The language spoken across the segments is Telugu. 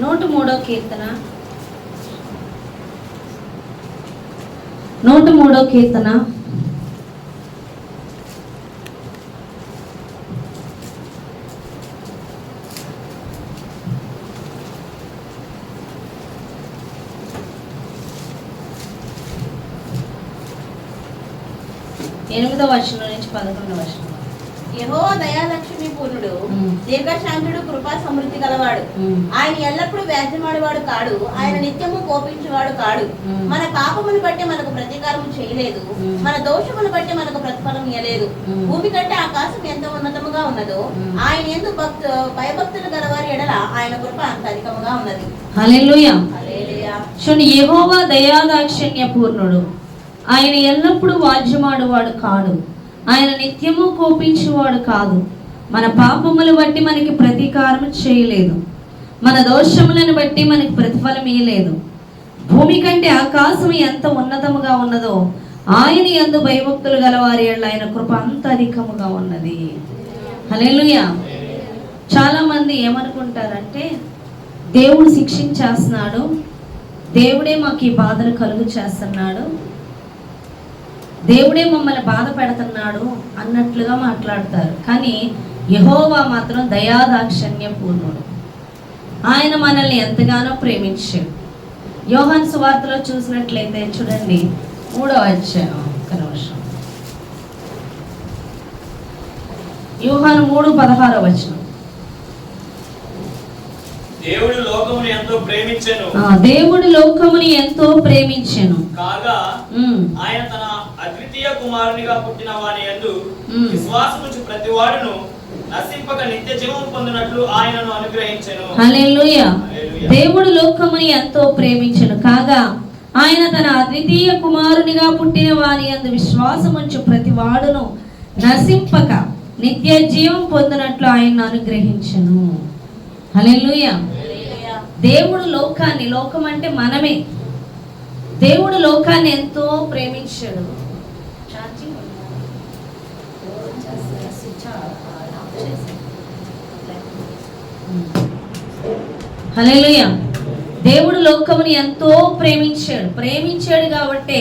103వ కీర్తన 103వ కీర్తన 8వ వచనం నుంచి 11వ వచనం. యెహోవా దయాలక్ష్మి పూర్ణుడు, దీర్ఘశాంతుడు, కృపా సమృద్ధి గలవాడు. ఆయన ఎల్లప్పుడూ వ్యాజ్యమాడువాడు కాడు, ఆయన నిత్యము కోపించువాడు కాడు. మన పాపమును బట్టి మనకు ప్రతీకారం చేయలేదు, మన దోషమును బట్టి మనకు ప్రతిఫలం ఇయ్యలేదు. భూమి కంటే ఆకాశం ఎంత ఉన్నతముగా ఉన్నదో ఆయన యందు భయభక్తులు గలవారి ఎడల ఆయన కృప అంత అధికముగా ఉన్నది. హల్లెలూయా. హల్లెలూయా. చూడండి, యెహోవా దయాదాక్షిణ్య పూర్ణుడు, ఆయన ఎల్లప్పుడూ వాద్యమాడువాడు కాడు, ఆయన నిత్యము కోపించువాడు కాదు. మన పాపములు బట్టి మనకి ప్రతీకారం చేయలేదు, మన దోషములను బట్టి మనకి ప్రతిఫలం ఇయ్యలేదు. భూమి కంటే ఆకాశం ఎంత ఉన్నతముగా ఉన్నదో ఆయన యందు భయభక్తులు గలవారి ఎడల ఆయన కృప అంత అధికముగా ఉన్నది. హల్లెలూయా. చాలా మంది ఏమనుకుంటారంటే దేవుడు శిక్షించేస్తున్నాడు, దేవుడే మాకు ఈ బాధలు కలుగు చేస్తున్నాడు, దేవుడే మమ్మల్ని బాధ పెడుతున్నాడు అన్నట్లుగా మాట్లాడతారు. కానీ యెహోవా మాత్రం దయాదాక్షిణ్య పూర్ణుడు. ఆయన మనల్ని ఎంతగానో ప్రేమించాడు. యోహాను సువార్తలో చూసినట్లయితే చూడండి, 3వ అధ్యాయం, ఒక్క నిమిషం, యోహాను 3:16 వచనం. దేవుడు లోకమును ఎంతో ప్రేమించెను, దేవుడు లోకముని ఎంతో ప్రేమించెను కాగా ఆయన తన అద్వితీయ కుమారునిగా పుట్టిన వాని యందు విశ్వాసముంచు ప్రతి వాడును నశింపక నిత్య జీవం పొందినట్లు ఆయనను అనుగ్రహించెను. హల్లెలూయా. దేవుడు లోకముని ఎంతో ప్రేమించెను కాగా ఆయన తన అద్వితీయ కుమారునిగా పుట్టిన వాని యందు విశ్వాసముంచు ప్రతి వాడును నశింపక నిత్య జీవం పొందినట్లు ఆయనను అనుగ్రహించెను. హల్లెలూయా. దేవుడు లోకాన్ని, లోకం అంటే మనమే, దేవుడు లోకాన్ని ఎంతో ప్రేమించాడు. హల్లెలూయా. దేవుడు లోకముని ఎంతో ప్రేమించాడు కాబట్టి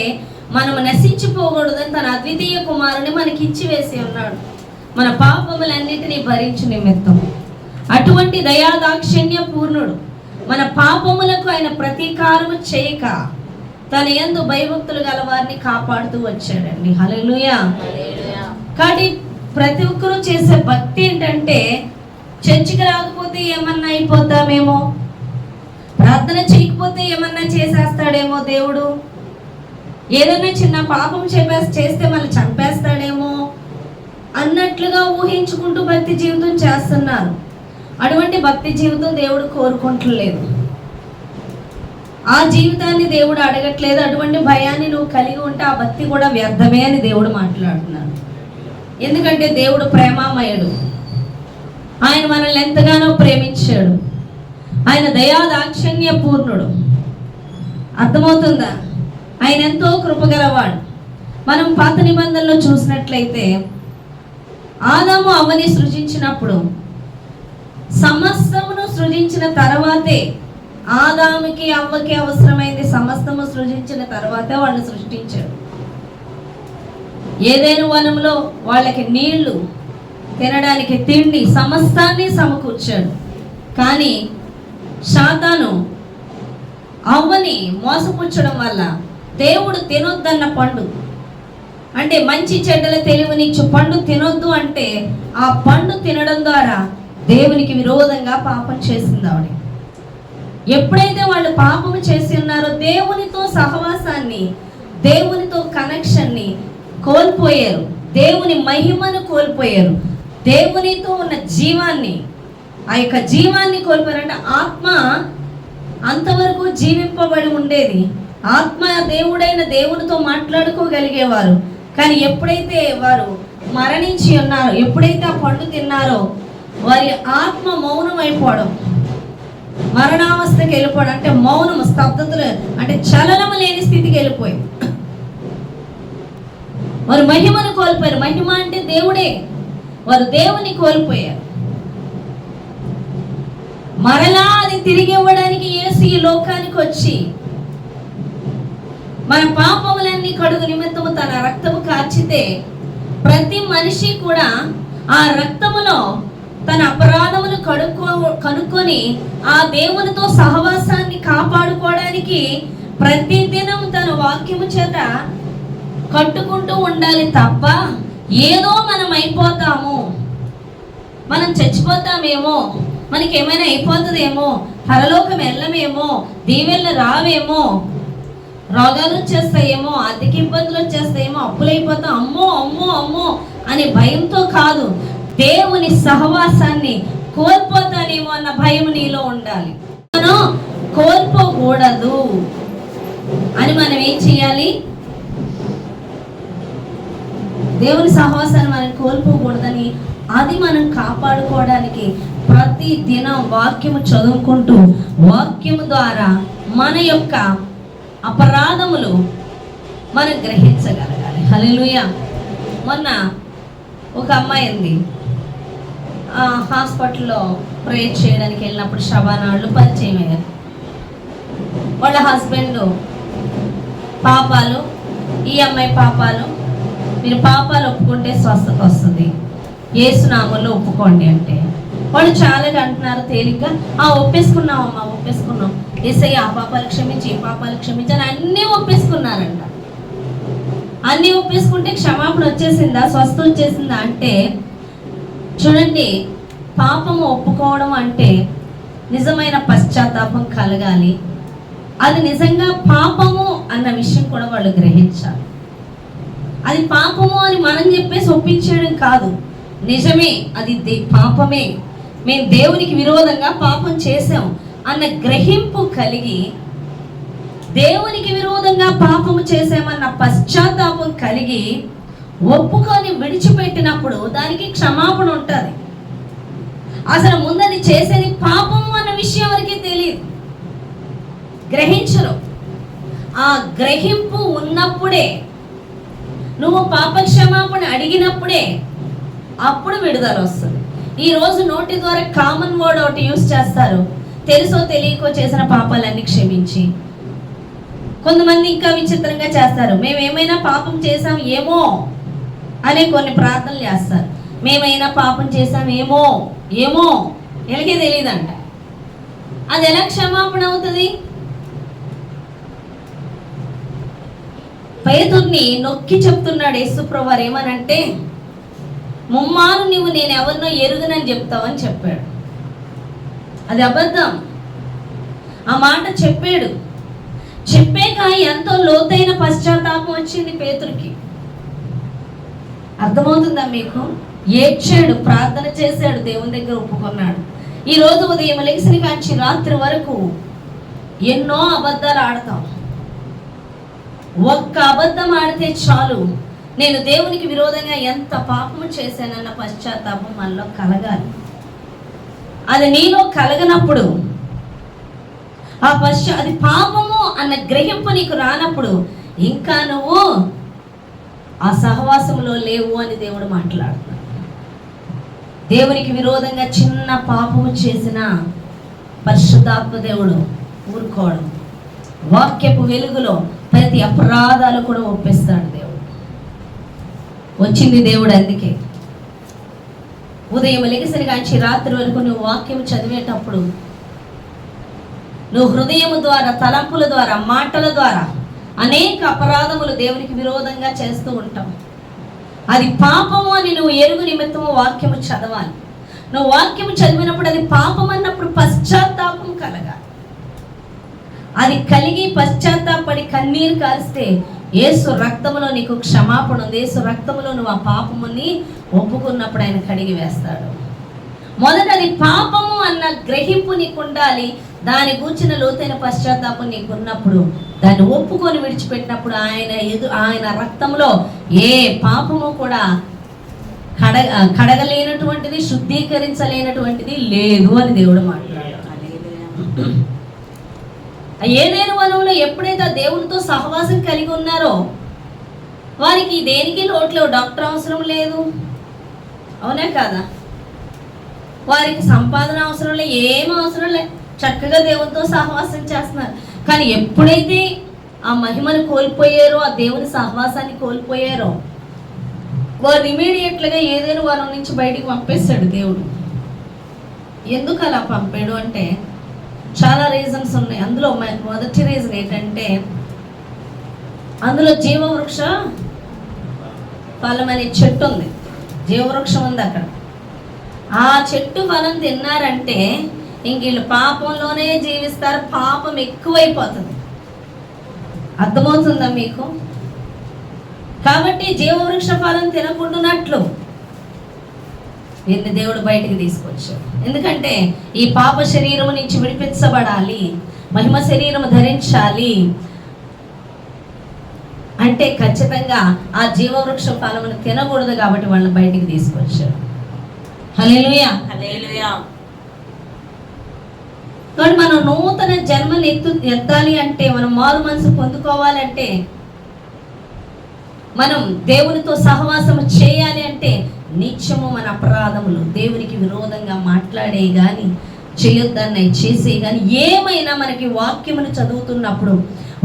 మనం నశించిపోకూడదని తన అద్వితీయ కుమారుని మనకి ఇచ్చి వేసి ఉన్నాడు, మన పాపములన్నిటినీ భరించు నిమిత్తం. అటువంటి దయాదాక్షిణ్య పూర్ణుడు మన పాపములకు ఆయన ప్రతీకారము చేయక తన యందు భయభక్తులు గల వారిని కాపాడుతూ వచ్చాడండి. హల్లెలూయా. కాబట్టి ప్రతి ఒక్కరూ చేసే భక్తి ఏంటంటే, చర్చికి రాకపోతే ఏమన్నా అయిపోతామేమో, ప్రార్థన చేయకపోతే ఏమన్నా చేసేస్తాడేమో దేవుడు, ఏదైనా చిన్న పాపం చేస్తే మళ్ళీ చంపేస్తాడేమో అన్నట్లుగా ఊహించుకుంటూ భక్తి జీవితం చేస్తున్నారు. అటువంటి భక్తి జీవితం దేవుడు కోరుకుంటలేదు, ఆ జీవితాన్ని దేవుడు అడగట్లేదు. అటువంటి భయాన్ని నువ్వు కలిగి ఉంటే ఆ భక్తి కూడా వ్యర్థమే అని దేవుడు మాట్లాడుతున్నాడు. ఎందుకంటే దేవుడు ప్రేమామయుడు, ఆయన మనల్ని ఎంతగానో ప్రేమించాడు, ఆయన దయాదాక్షిణ్య పూర్ణుడు. అర్థమవుతుందా? ఆయన ఎంతో కృపగలవాడు. మనం పాత నిబంధనలో చూసినట్లయితే ఆదాము అవ్వని సృజించినప్పుడు, సమస్తమును సృజించిన తర్వాతే, ఆదాముకి అవ్వకి అవసరమైంది సమస్తము సృజించిన తర్వాతే వాళ్ళని సృష్టించాడు. ఏదైనా వనంలో వాళ్ళకి నీళ్లు, తినడానికి తిండి, సమస్తాన్ని సమకూర్చాడు. కానీ సాతాను అవ్వని మోసపుచ్చడం వల్ల దేవుడు తినొద్దన్న పండు, అంటే మంచి చెడ్డల తెలివినిచ్చు పండు తినొద్దు అంటే, ఆ పండు తినడం ద్వారా దేవునికి విరోధంగా పాపం చేసింది ఆవిడ. ఎప్పుడైతే వాళ్ళు పాపము చేసి ఉన్నారో దేవునితో సహవాసాన్ని, దేవునితో కనెక్షన్ని కోల్పోయారు, దేవుని మహిమను కోల్పోయారు, దేవునితో ఉన్న జీవాన్ని, ఆ యొక్క జీవాన్ని కోల్పోయారంటే ఆత్మ అంతవరకు జీవింపబడి ఉండేది, ఆత్మ దేవుడైన దేవునితో మాట్లాడుకోగలిగేవారు. కానీ ఎప్పుడైతే వారు మరణించి ఉన్నారో, ఎప్పుడైతే ఆ పండు తిన్నారో వారి ఆత్మ మౌనం అయిపోవడం, మరణావస్థకి వెళ్ళిపోవడం, అంటే మౌనం, స్తబ్దతలు, అంటే చలనము లేని స్థితికి వెళ్ళిపోయింది. వారు మహిమను కోల్పోయారు. మహిమ అంటే దేవుడే, వారు దేవుని కోల్పోయారు. మరలా అది తిరిగి ఇవ్వడానికి యేసు ఈ లోకానికి వచ్చి మన పాపములన్నీ కడుగు నిమిత్తము తన రక్తము కార్చితే ప్రతి మనిషి కూడా ఆ రక్తములో తన అపరాధములు కనుక్కొని ఆ దేవునితో సహవాసాన్ని కాపాడుకోవడానికి ప్రతి దినం తన వాక్యము చేత కట్టుకుంటూ ఉండాలి తప్ప ఏదో మనం అయిపోతాము, మనం చచ్చిపోతామేమో, మనకి ఏమైనా అయిపోతుందేమో, పరలోకం వెళ్ళమేమో, దీవెనలు రావేమో, రోగాలు వచ్చేస్తాయేమో, ఆర్థిక ఇబ్బందులు వచ్చేస్తాయేమో, అప్పులైపోతాం, అమ్మో అమ్మో అమ్మో అనే భయంతో కాదు, దేవుని సహవాసాన్ని కోల్పోతానేమో అన్న భయం నీలో ఉండాలి. మనం కోల్పోకూడదు అని మనం ఏం చేయాలి? దేవుని సహవాసాన్ని మనం కోల్పోకూడదని అది మనం కాపాడుకోవడానికి ప్రతి దినం వాక్యము చదువుకుంటూ వాక్యము ద్వారా మన యొక్క అపరాధములు మనం గ్రహించగలగాలి. హల్లెలూయా. మొన్న ఒక అమ్మాయి ఉంది, హాస్పిటల్లో ప్రేయర్ చేయడానికి వెళ్ళినప్పుడు శవానాళ్ళు పరిచయం అయ్యారు. వాళ్ళ హస్బెండ్ పాపాలు, ఈ అమ్మాయి పాపాలు, మీరు పాపాలు ఒప్పుకుంటే స్వస్థత వస్తుంది, యేసునామంలో ఒప్పుకోండి అంటే వాళ్ళు చాలా అంటున్నారు తేలిగ్గా, ఒప్పేసుకున్నామమ్మా, ఒప్పేసుకున్నాం, యేసయ్య ఆ పాపాలు క్షమించి ఈ పాపాలు క్షమించి అని అన్నీ ఒప్పేసుకున్నారంట. అన్నీ ఒప్పేసుకుంటే క్షమాపణ వచ్చేసిందా, స్వస్థ వచ్చేసిందా అంటే చూడండి, పాపము ఒప్పుకోవడం అంటే నిజమైన పశ్చాత్తాపం కలగాలి. అది నిజంగా పాపము అన్న విషయం కూడా వాళ్ళు గ్రహించాలి. అది పాపము అని మనం చెప్పేసి ఒప్పించేయడం కాదు, నిజమే అది పాపమే, మేము దేవునికి విరోధంగా పాపం చేసాం అన్న గ్రహింపు కలిగి, దేవునికి విరోధంగా పాపము చేసామన్న పశ్చాత్తాపం కలిగి ఒప్పుకొని విడిచిపెట్టినప్పుడు దానికి క్షమాపణ ఉంటుంది. అసలు ముందది చేసేది పాపము అన్న విషయం వరకే తెలియదు, గ్రహించరు. ఆ గ్రహింపు ఉన్నప్పుడే, నువ్వు పాప క్షమాపణ అడిగినప్పుడే అప్పుడు విడుదల వస్తుంది. ఈరోజు నోటి ద్వారా కామన్ వర్డ్ ఒకటి యూజ్ చేస్తారు, తెలుసో తెలియకో చేసిన పాపాలన్నీ క్షమించి. కొంతమంది ఇంకా విచిత్రంగా చేస్తారు, మేమేమైనా పాపం చేసాం ఏమో అనే కొన్ని ప్రార్థనలు చేస్తారు. మేమైనా పాపం చేసాం ఏమో ఏమో ఎలాగే తెలియదంట. అది ఎలా క్షమాపణ అవుతుంది? పేతుర్ని నొక్కి చెప్తున్నాడు యేసుప్రభువు వారు ఏమనంటే, ముమ్మారు నువ్వు నేను ఎవరినో ఎరుగనని చెప్తావని చెప్పాడు. అది అబద్ధం. ఆ మాట చెప్పాడు. చెప్పాక ఎంతో లోతైన పశ్చాత్తాపం వచ్చింది పేతురికి. అర్థమవుతుందా మీకు? ఏడ్చాడు, ప్రార్థన చేశాడు, దేవుని దగ్గర ఒప్పుకున్నాడు. ఈ రోజు ఉదయం లెగిసిన కాంచి రాత్రి వరకు ఎన్నో అబద్ధాలు ఆడతాం. ఒక్క అబద్ధం ఆడితే చాలు, నేను దేవునికి విరోధంగా ఎంత పాపము చేశానన్న పశ్చాత్తాపం మనలో కలగాలి. అది నీలో కలగనప్పుడు, అది పాపము అన్న గ్రహింపు నీకు రానప్పుడు ఇంకా నువ్వు ఆ సహవాసంలో లేవు అని దేవుడు మాట్లాడుతున్నాడు. దేవునికి విరోధంగా చిన్న పాపము చేసిన పరిశుద్ధాత్మ దేవుడు ఊరుకోవడం, వాక్యపు వెలుగులో ప్రతి అపరాధాలు కూడా ఒప్పిస్తాడు దేవుడు. వచ్చింది దేవుడు అందుకే. ఉదయం లెగిసిన కాంచి రాత్రి వరకు నువ్వు వాక్యం చదివేటప్పుడు నువ్వు హృదయం ద్వారా, తలంపుల ద్వారా, మాటల ద్వారా అనేక అపరాధములు దేవునికి విరోధంగా చేస్తూ ఉంటావు. అది పాపము అని నువ్వు ఎరుగు నిమిత్తము వాక్యము చదవాలి. నువ్వు వాక్యము చదివినప్పుడు అది పాపం అన్నప్పుడు పశ్చాత్తాపం కలగాలి. అది కలిగి పశ్చాత్తాపడి కన్నీరు కారిస్తే యేసు రక్తములో నీకు క్షమాపణ ఉంది. యేసు రక్తములో నువ్వు ఆ పాపముని ఒప్పుకున్నప్పుడు ఆయన కడిగి వేస్తాడు. మొదట అది పాపము అన్న గ్రహింపు నీకు ఉండాలి. దాని కూర్చిన లోతైన పశ్చాత్తాపం నీకు ఉన్నప్పుడు, దాన్ని ఒప్పుకొని విడిచిపెట్టినప్పుడు ఆయన రక్తంలో ఏ పాపము కూడా కడగలేనటువంటిది, శుద్ధీకరించలేనటువంటిది లేదు అని దేవుడు మాట్లాడాడు. ఏదైనా వనంలో ఎప్పుడైతే దేవునితో సహవాసం కలిగి ఉన్నారో వారికి దేనికి లోట్లేవు, డాక్టర్ అవసరం లేదు. అవునా కాదా? వారికి సంపాదన అవసరం లే, ఏం అవసరం లే, చక్కగా దేవునితో సహవాసం చేస్తున్నారు. కానీ ఎప్పుడైతే ఆ మహిమను కోల్పోయారో, ఆ దేవుని సహవాసాన్ని కోల్పోయారో, వారు ఇమీడియట్లుగా ఏదైనా వరం నుంచి బయటికి పంపేస్తాడు దేవుడు. ఎందుకు అలా పంపాడు అంటే చాలా రీజన్స్ ఉన్నాయి. అందులో మొదటి రీజన్ ఏంటంటే, అందులో జీవవృక్ష ఫలం అనే చెట్టు ఉంది, జీవవృక్షం ఉంది అక్కడ. ఆ చెట్టు ఫలం తిన్నారంటే ఇంక వీళ్ళు పాపంలోనే జీవిస్తారు, పాపం ఎక్కువైపోతుంది. అర్థమవుతుందా మీకు? కాబట్టి జీవవృక్ష ఫలం తినకుండానట్లు వీరిని దేవుడు బయటికి తీసుకొచ్చాడు. ఎందుకంటే ఈ పాప శరీరం నుంచి విడిపించబడాలి, మహిమ శరీరం ధరించాలి అంటే ఖచ్చితంగా ఆ జీవవృక్ష ఫలమును తినకూడదు. కాబట్టి వాళ్ళని బయటికి తీసుకొచ్చాడు. హల్లెలూయా, హల్లెలూయా. కాబట్టి మనం నూతన జన్మని ఎత్తాలి అంటే, మనం మారు మనసు పొందుకోవాలంటే, మనం దేవునితో సహవాసం చేయాలి అంటే నిత్యము మన అపరాధములు, దేవునికి విరోధంగా మాట్లాడే కానీ, చేయొద్దన్న చేసే కానీ, ఏమైనా మనకి వాక్యమును చదువుతున్నప్పుడు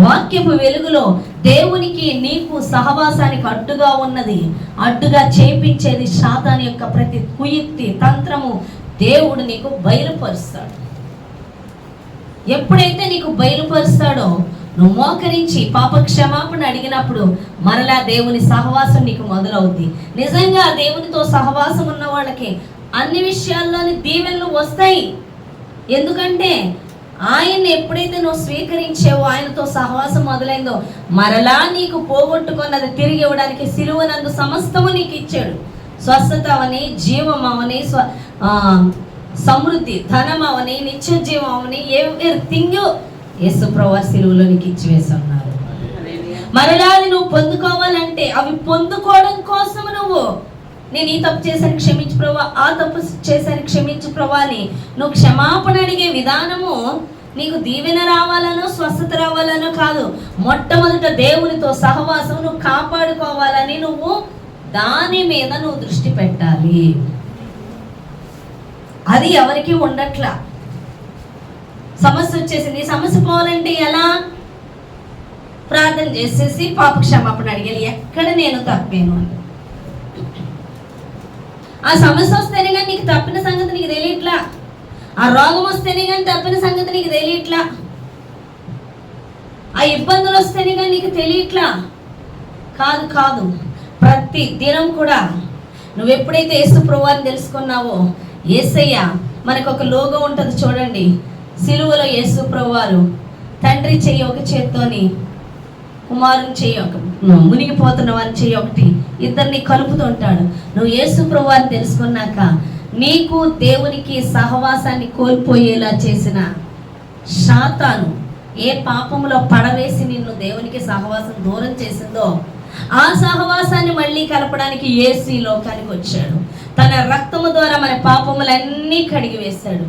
వాక్యపు వెలుగులో దేవునికి నీకు సహవాసానికి అడ్డుగా ఉన్నది, అడ్డుగా చేపించేది సాతాను యొక్క ప్రతి కుయుక్తి తంత్రము దేవుడు నీకు బయలుపరుస్తాడు. ఎప్పుడైతే నీకు బయలుపరుస్తాడో నువ్వు మోకరించి పాప క్షమాపణ అడిగినప్పుడు మరలా దేవుని సహవాసం నీకు మొదలవుద్ది. నిజంగా దేవునితో సహవాసం ఉన్న వాళ్ళకి అన్ని విషయాల్లోని దీవెనలు వస్తాయి. ఎందుకంటే ఆయన్ని ఎప్పుడైతే నువ్వు స్వీకరించావో, ఆయనతో సహవాసం మొదలైందో, మరలా నీకు పోగొట్టుకున్నది తిరిగి ఇవ్వడానికి సిలువనందు సమస్తము నీకు ఇచ్చాడు. స్వస్థత అవని, జీవం అవని, సమృద్ధి, ధనం అవని, నిత్య జీవం అవని, ఎవ్రీథింగ్ యేసు ప్రభువు సిలువలో నీకు ఇచ్చి వేసి ఉన్నారు. మరలా అది నువ్వు పొందుకోవాలంటే, అవి పొందుకోవడం కోసం నేను ఈ తప్పు చేశాను క్షమించు ప్రభువా, ఆ తప్పు చేశాను క్షమించు ప్రభువా అని నువ్వు క్షమాపణ అడిగే విధానము నీకు దీవెన రావాలనో స్వస్థత రావాలనో కాదు. మొట్టమొదట దేవునితో సహవాసం నువ్వు కాపాడుకోవాలని నువ్వు దాని మీద నువ్వు దృష్టి పెట్టాలి. అది ఎవరికి ఉండట్లా. సమస్య వచ్చేసింది, సమస్య పోవాలంటే ఎలా? ప్రార్థన చేసేసి పాప క్షమాపణ అడిగాలి, ఎక్కడ నేను తప్పాను అని. ఆ సమస్య వస్తేనే కానీ నీకు తప్పిన సంగతి నీకు తెలియట్లా, ఆ రోగం వస్తేనే కానీ తప్పిన సంగతి నీకు తెలియట్లా, ఆ ఇబ్బందులు వస్తేనే కానీ నీకు తెలియట్లా. కాదు కాదు, ప్రతి దినం కూడా నువ్వు ఎప్పుడైతే యేసు ప్రభువుని తెలుసుకున్నావో, యేసయ్య మనకు ఒక లోగో ఉంటుంది చూడండి, సిలువలో యేసు ప్రభువారు తండ్రి చెయ్యి ఒక చేత్తోని, కుమారుని చెయ్యి ఒక, మునిగిపోతున్న వారిని చెయ్యి ఒకటి, ఇద్దరిని కలుపుతూ ఉంటాడు. నువ్వు యేసు ప్రభువాన్ని తెలుసుకున్నాక నీకు దేవునికి సహవాసాన్ని కోల్పోయేలా చేసిన సాతాను ఏ పాపములో పడవేసి నిన్ను దేవునికి సహవాసం దూరం చేసిందో, ఆ సహవాసాన్ని మళ్ళీ కలపడానికి యేసు ఈ లోకానికి వచ్చాడు. తన రక్తము ద్వారా మన పాపములన్నీ కడిగి వేశాడు.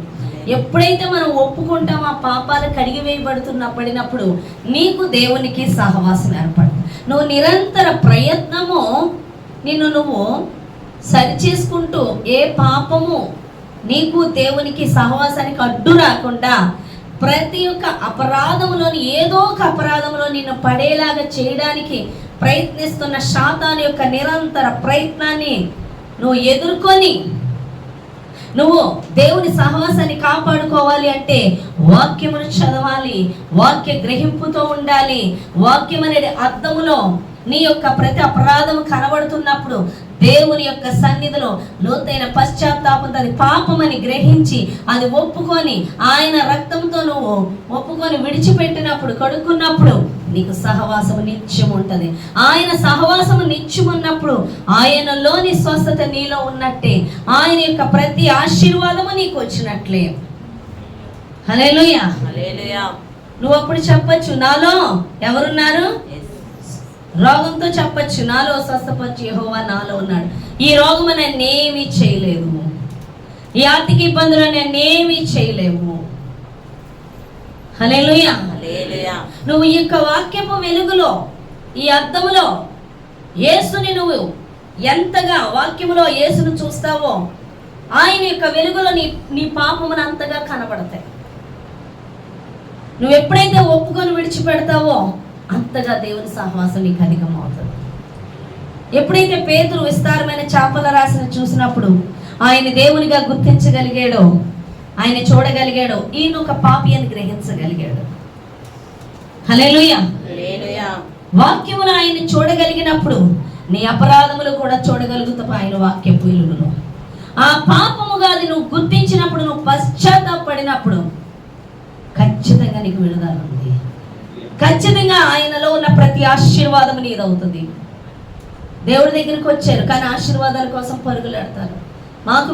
ఎప్పుడైతే మనం ఒప్పుకుంటామో ఆ పాపాలు కడిగి వేయబడుతున్నప్పుడు నీకు దేవునికి సహవాసం ఏర్పడు. నువ్వు నిరంతర ప్రయత్నము నిన్ను నువ్వు సరిచేసుకుంటూ ఏ పాపము నీకు దేవునికి సహవాసానికి అడ్డు రాకుండా ప్రతి ఒక్క అపరాధములోని ఏదో ఒక అపరాధంలో నిన్ను పడేలాగా చేయడానికి ప్రయత్నిస్తున్న సాతాను యొక్క నిరంతర ప్రయత్నాన్ని నువ్వు ఎదుర్కొని నువ్వు దేవుని సహవాసాన్ని కాపాడుకోవాలి అంటే వాక్యమును చదవాలి, వాక్య గ్రహింపుతో ఉండాలి. వాక్యం అనేది అర్థములో నీ యొక్క ప్రతి అపరాధము కనబడుతున్నప్పుడు దేవుని యొక్క సన్నిధిలో లోతైన పశ్చాత్తాపంతో అది పాపమని గ్రహించి అది ఒప్పుకొని ఆయన రక్తంతో నువ్వు ఒప్పుకొని విడిచిపెట్టినప్పుడు, కడుక్కున్నప్పుడు నీకు సహవాసము నిత్యం ఉంటుంది. ఆయన సహవాసము నిత్యం ఉన్నప్పుడు ఆయనలోని స్వస్థత నీలో ఉన్నట్టే, ఆయన యొక్క ప్రతి ఆశీర్వాదము నీకు వచ్చినట్లే. హల్లెలూయా, హల్లెలూయా. నువ్వు అప్పుడు చెప్పచ్చు, నాలో ఎవరున్నారు? రోగంతో చెప్పచ్చు, నాలో స్వస్థపరిచే యెహోవా నాలో ఉన్నాడు. ఈ రోగం నన్నేమీ చేయలేదు, ఈ ఆర్థిక ఇబ్బందులు నన్నేమీ చేయలేవు. హల్లెలూయా, హల్లెలూయా. నువ్వు ఈ యొక్క వాక్యపు వెలుగులో, ఈ అర్థములో యేసుని నువ్వు ఎంతగా వాక్యములో యేసును చూస్తావో ఆయన యొక్క వెలుగులో నీ పాపమును అంతగా కనబడతాయి. నువ్వు ఎప్పుడైతే ఒప్పుకొని విడిచిపెడతావో అంతగా దేవుని సహవాసం నీకు అధికం అవుతుంది. ఎప్పుడైతే పేతురు విస్తారమైన చేపల రాశిని చూసినప్పుడు ఆయన దేవునిగా గుర్తించగలిగాడో, ఆయన చూడగలిగాడో, ఈయన ఒక పాపి అని గ్రహించగలిగాడు. హల్లెలూయా. వాక్యమును ఆయన చూడగలిగినప్పుడు నీ అపరాధములు కూడా చూడగలుగుతావు ఆయన వాక్యపు వెలుగులో. ఆ పాపముగా అది నువ్వు గుర్తించినప్పుడు, నువ్వు పశ్చాత్తాపడినప్పుడు ఖచ్చితంగా నీకు విడుదల ఉంది. ఖచ్చితంగా ఆయనలో ఉన్న ప్రతి ఆశీర్వాదం నీదవుతుంది. దేవుడి దగ్గరికి వచ్చారు కానీ ఆశీర్వాదాల కోసం పరుగులాడతారు. మాకు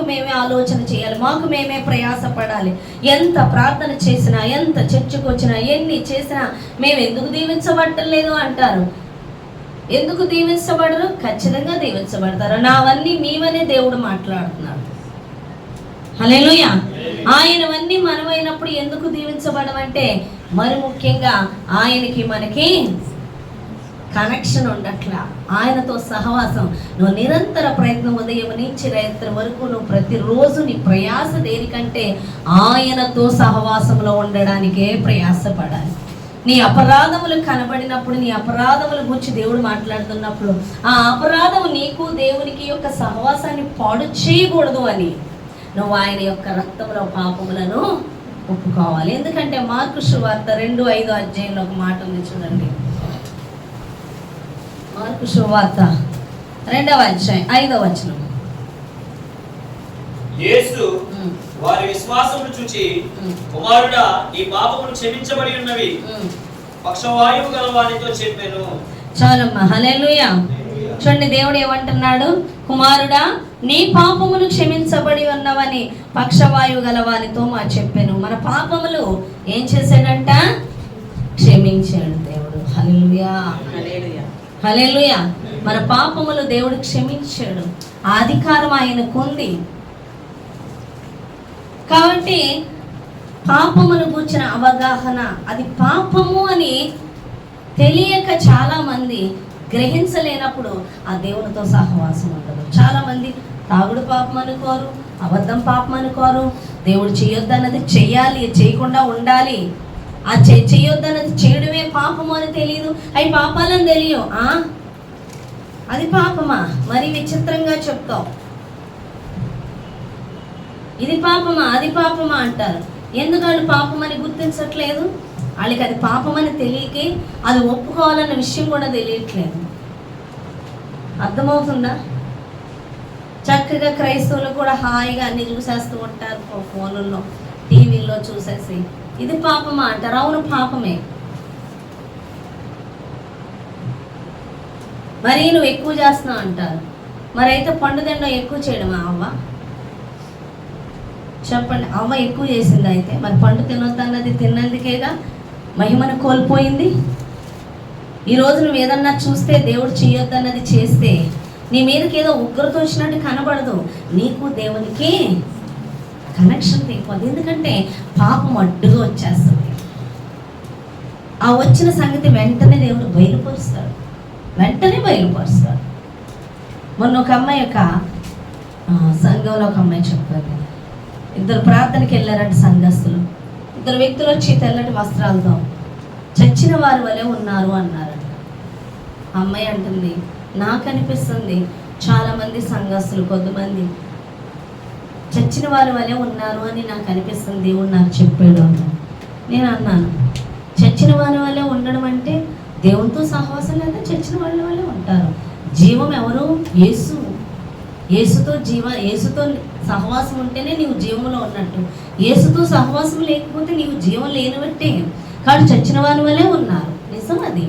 మేమే ఆలోచన చేయాలి, మాకు మేమే ప్రయాసపడాలి. ఎంత ప్రార్థన చేసినా, ఎంత చర్చకు వచ్చినా, ఎన్ని చేసినా మేము ఎందుకు దీవించబడలేదు అంటారు. ఎందుకు దీవించబడరు? ఖచ్చితంగా దీవించబడతారు. నావన్నీ మీవనే దేవుడు మాట్లాడుతున్నాడు. హల్లెలూయా. ఆయనవన్నీ మనమైనప్పుడు ఎందుకు దీవించబడమంటే, మరి ముఖ్యంగా ఆయనకి మనకి కనెక్షన్ ఉండట్లా. ఆయనతో సహవాసం, నువ్వు నిరంతర ప్రయత్నం ఉదయం నుంచి రాత్రి వరకు నువ్వు ప్రతిరోజు నీ ప్రయాస దేనికంటే ఆయనతో సహవాసంలో ఉండడానికే ప్రయాసపడాలి. నీ అపరాధములు కనబడినప్పుడు, నీ అపరాధముల గురించి దేవుడు మాట్లాడుతున్నప్పుడు ఆ అపరాధము నీకు దేవునికి యొక్క సహవాసాన్ని పాడు చేయకూడదు అని నువ్వు ఆయన యొక్క రక్తంలో పాపములను ఒప్పుకోవాలి. ఎందుకంటే మార్కు సువార్త 2:5 అధ్యాయంలో ఒక మాట ఉంది చూడండి. మార్కు సువార్త 2వ అధ్యాయం 5వ వచనం. యేసు వారి విశ్వాసమును చూచి, కుమారుడా, నీ పాపములు క్షమించబడి ఉన్నవి పక్షవాయువు గల వానితో చెప్పాను. చాలమ్మా. హల్లెలూయా. చూడండి, దేవుడు ఏమంటున్నాడు? కుమారుడా, నీ పాపములు క్షమించబడి ఉన్నవని పక్షవాయువు గల వానితో చెప్పాను. మన పాపములు ఏం చేశాడంట? క్షమించాడు దేవుడు. హల్లెలూయా. హల్లెలూయా. మన పాపములు దేవుడు క్షమించాడు. ఆ అధికారం ఆయనకు ఉంది. కాబట్టి పాపమును కూర్చిన అవగాహన, అది పాపము అని తెలియక చాలా మంది గ్రహించలేనప్పుడు ఆ దేవునితో సహవాసం ఉండదు. చాలా మంది తాగుడు పాపం అనుకోరు, అబద్ధం పాపం అనుకోరు, దేవుడు చేయొద్దన్నది చెయ్యాలి, చేయకుండా ఉండాలి, ఆ చేయొద్దన్నది చేయడమే పాపము అని తెలియదు. అవి పాపాలని తెలియవు. అది పాపమా? మరి విచిత్రంగా చెప్తావు. ఇది పాపమా, అది పాపమా అంటారు. ఎందుకు వాళ్ళు పాపం అని గుర్తించట్లేదు? వాళ్ళకి అది పాపం అని తెలియకే అది ఒప్పుకోవాలన్న విషయం కూడా తెలియట్లేదు. అర్థమవుతుందా? చక్కగా క్రైస్తవులు కూడా హాయిగా అన్ని చూసేస్తూ ఉంటారు, ఫోన్లలో టీవీల్లో చూసేసి. ఇది పాపమా అంటారు. అవును, పాపమే. మరి నువ్వు ఎక్కువ చేస్తున్నావు అంటారు. మరి అయితే పండుదండ ఎక్కువ చేయడమా అవ్వ? చెప్పండి. అవ్వ ఎక్కువ చేసింది అయితే మరి పండు తినొద్దన్నది తిన్నందుకేగా మహిమను కోల్పోయింది. ఈరోజు నువ్వు ఏదన్నా చూస్తే దేవుడు చేయొద్దన్నది చేస్తే నీ మీదకి ఏదో ఉగ్రత వచ్చినట్టు కనబడదు. నీకు దేవునికి కనెక్షన్ తెగిపోద్ది. ఎందుకంటే పాపం అడ్డుగా వచ్చేస్తుంది. ఆ వచ్చిన సంగతి వెంటనే దేవుడు బయలుపరుస్తాడు. మొన్న ఒక అమ్మాయి యొక్క సంఘంలో ఒక అమ్మాయి చెప్పారు, ఇద్దరు ప్రార్థనకి వెళ్ళారంట సంఘస్థులు. ఇద్దరు వ్యక్తులు వచ్చి తెల్లటి వస్త్రాలతో చచ్చిన వారి వలె ఉన్నారు అన్నారంట. అమ్మాయి అంటుంది, నాకు అనిపిస్తుంది చాలామంది సంఘస్థులు కొంతమంది చచ్చిన వారి వలె ఉన్నారు అని నాకు అనిపిస్తుంది, దేవుడు నాకు చెప్పాడు అన్నాను. నేను అన్నాను, చచ్చిన వారి వలె ఉండడం అంటే దేవునితో సహవాసం లేదా? చచ్చిన వాళ్ళ వల్లే ఉంటారు. జీవం ఎవరు? యేసు. యేసుతో సహవాసం ఉంటేనే నీవు జీవంలో ఉన్నట్టు. యేసుతో సహవాసం లేకపోతే నీవు జీవం లేనివట్టే. కానీ చచ్చిన వారి వల్లే ఉన్నారు. నిజం అది.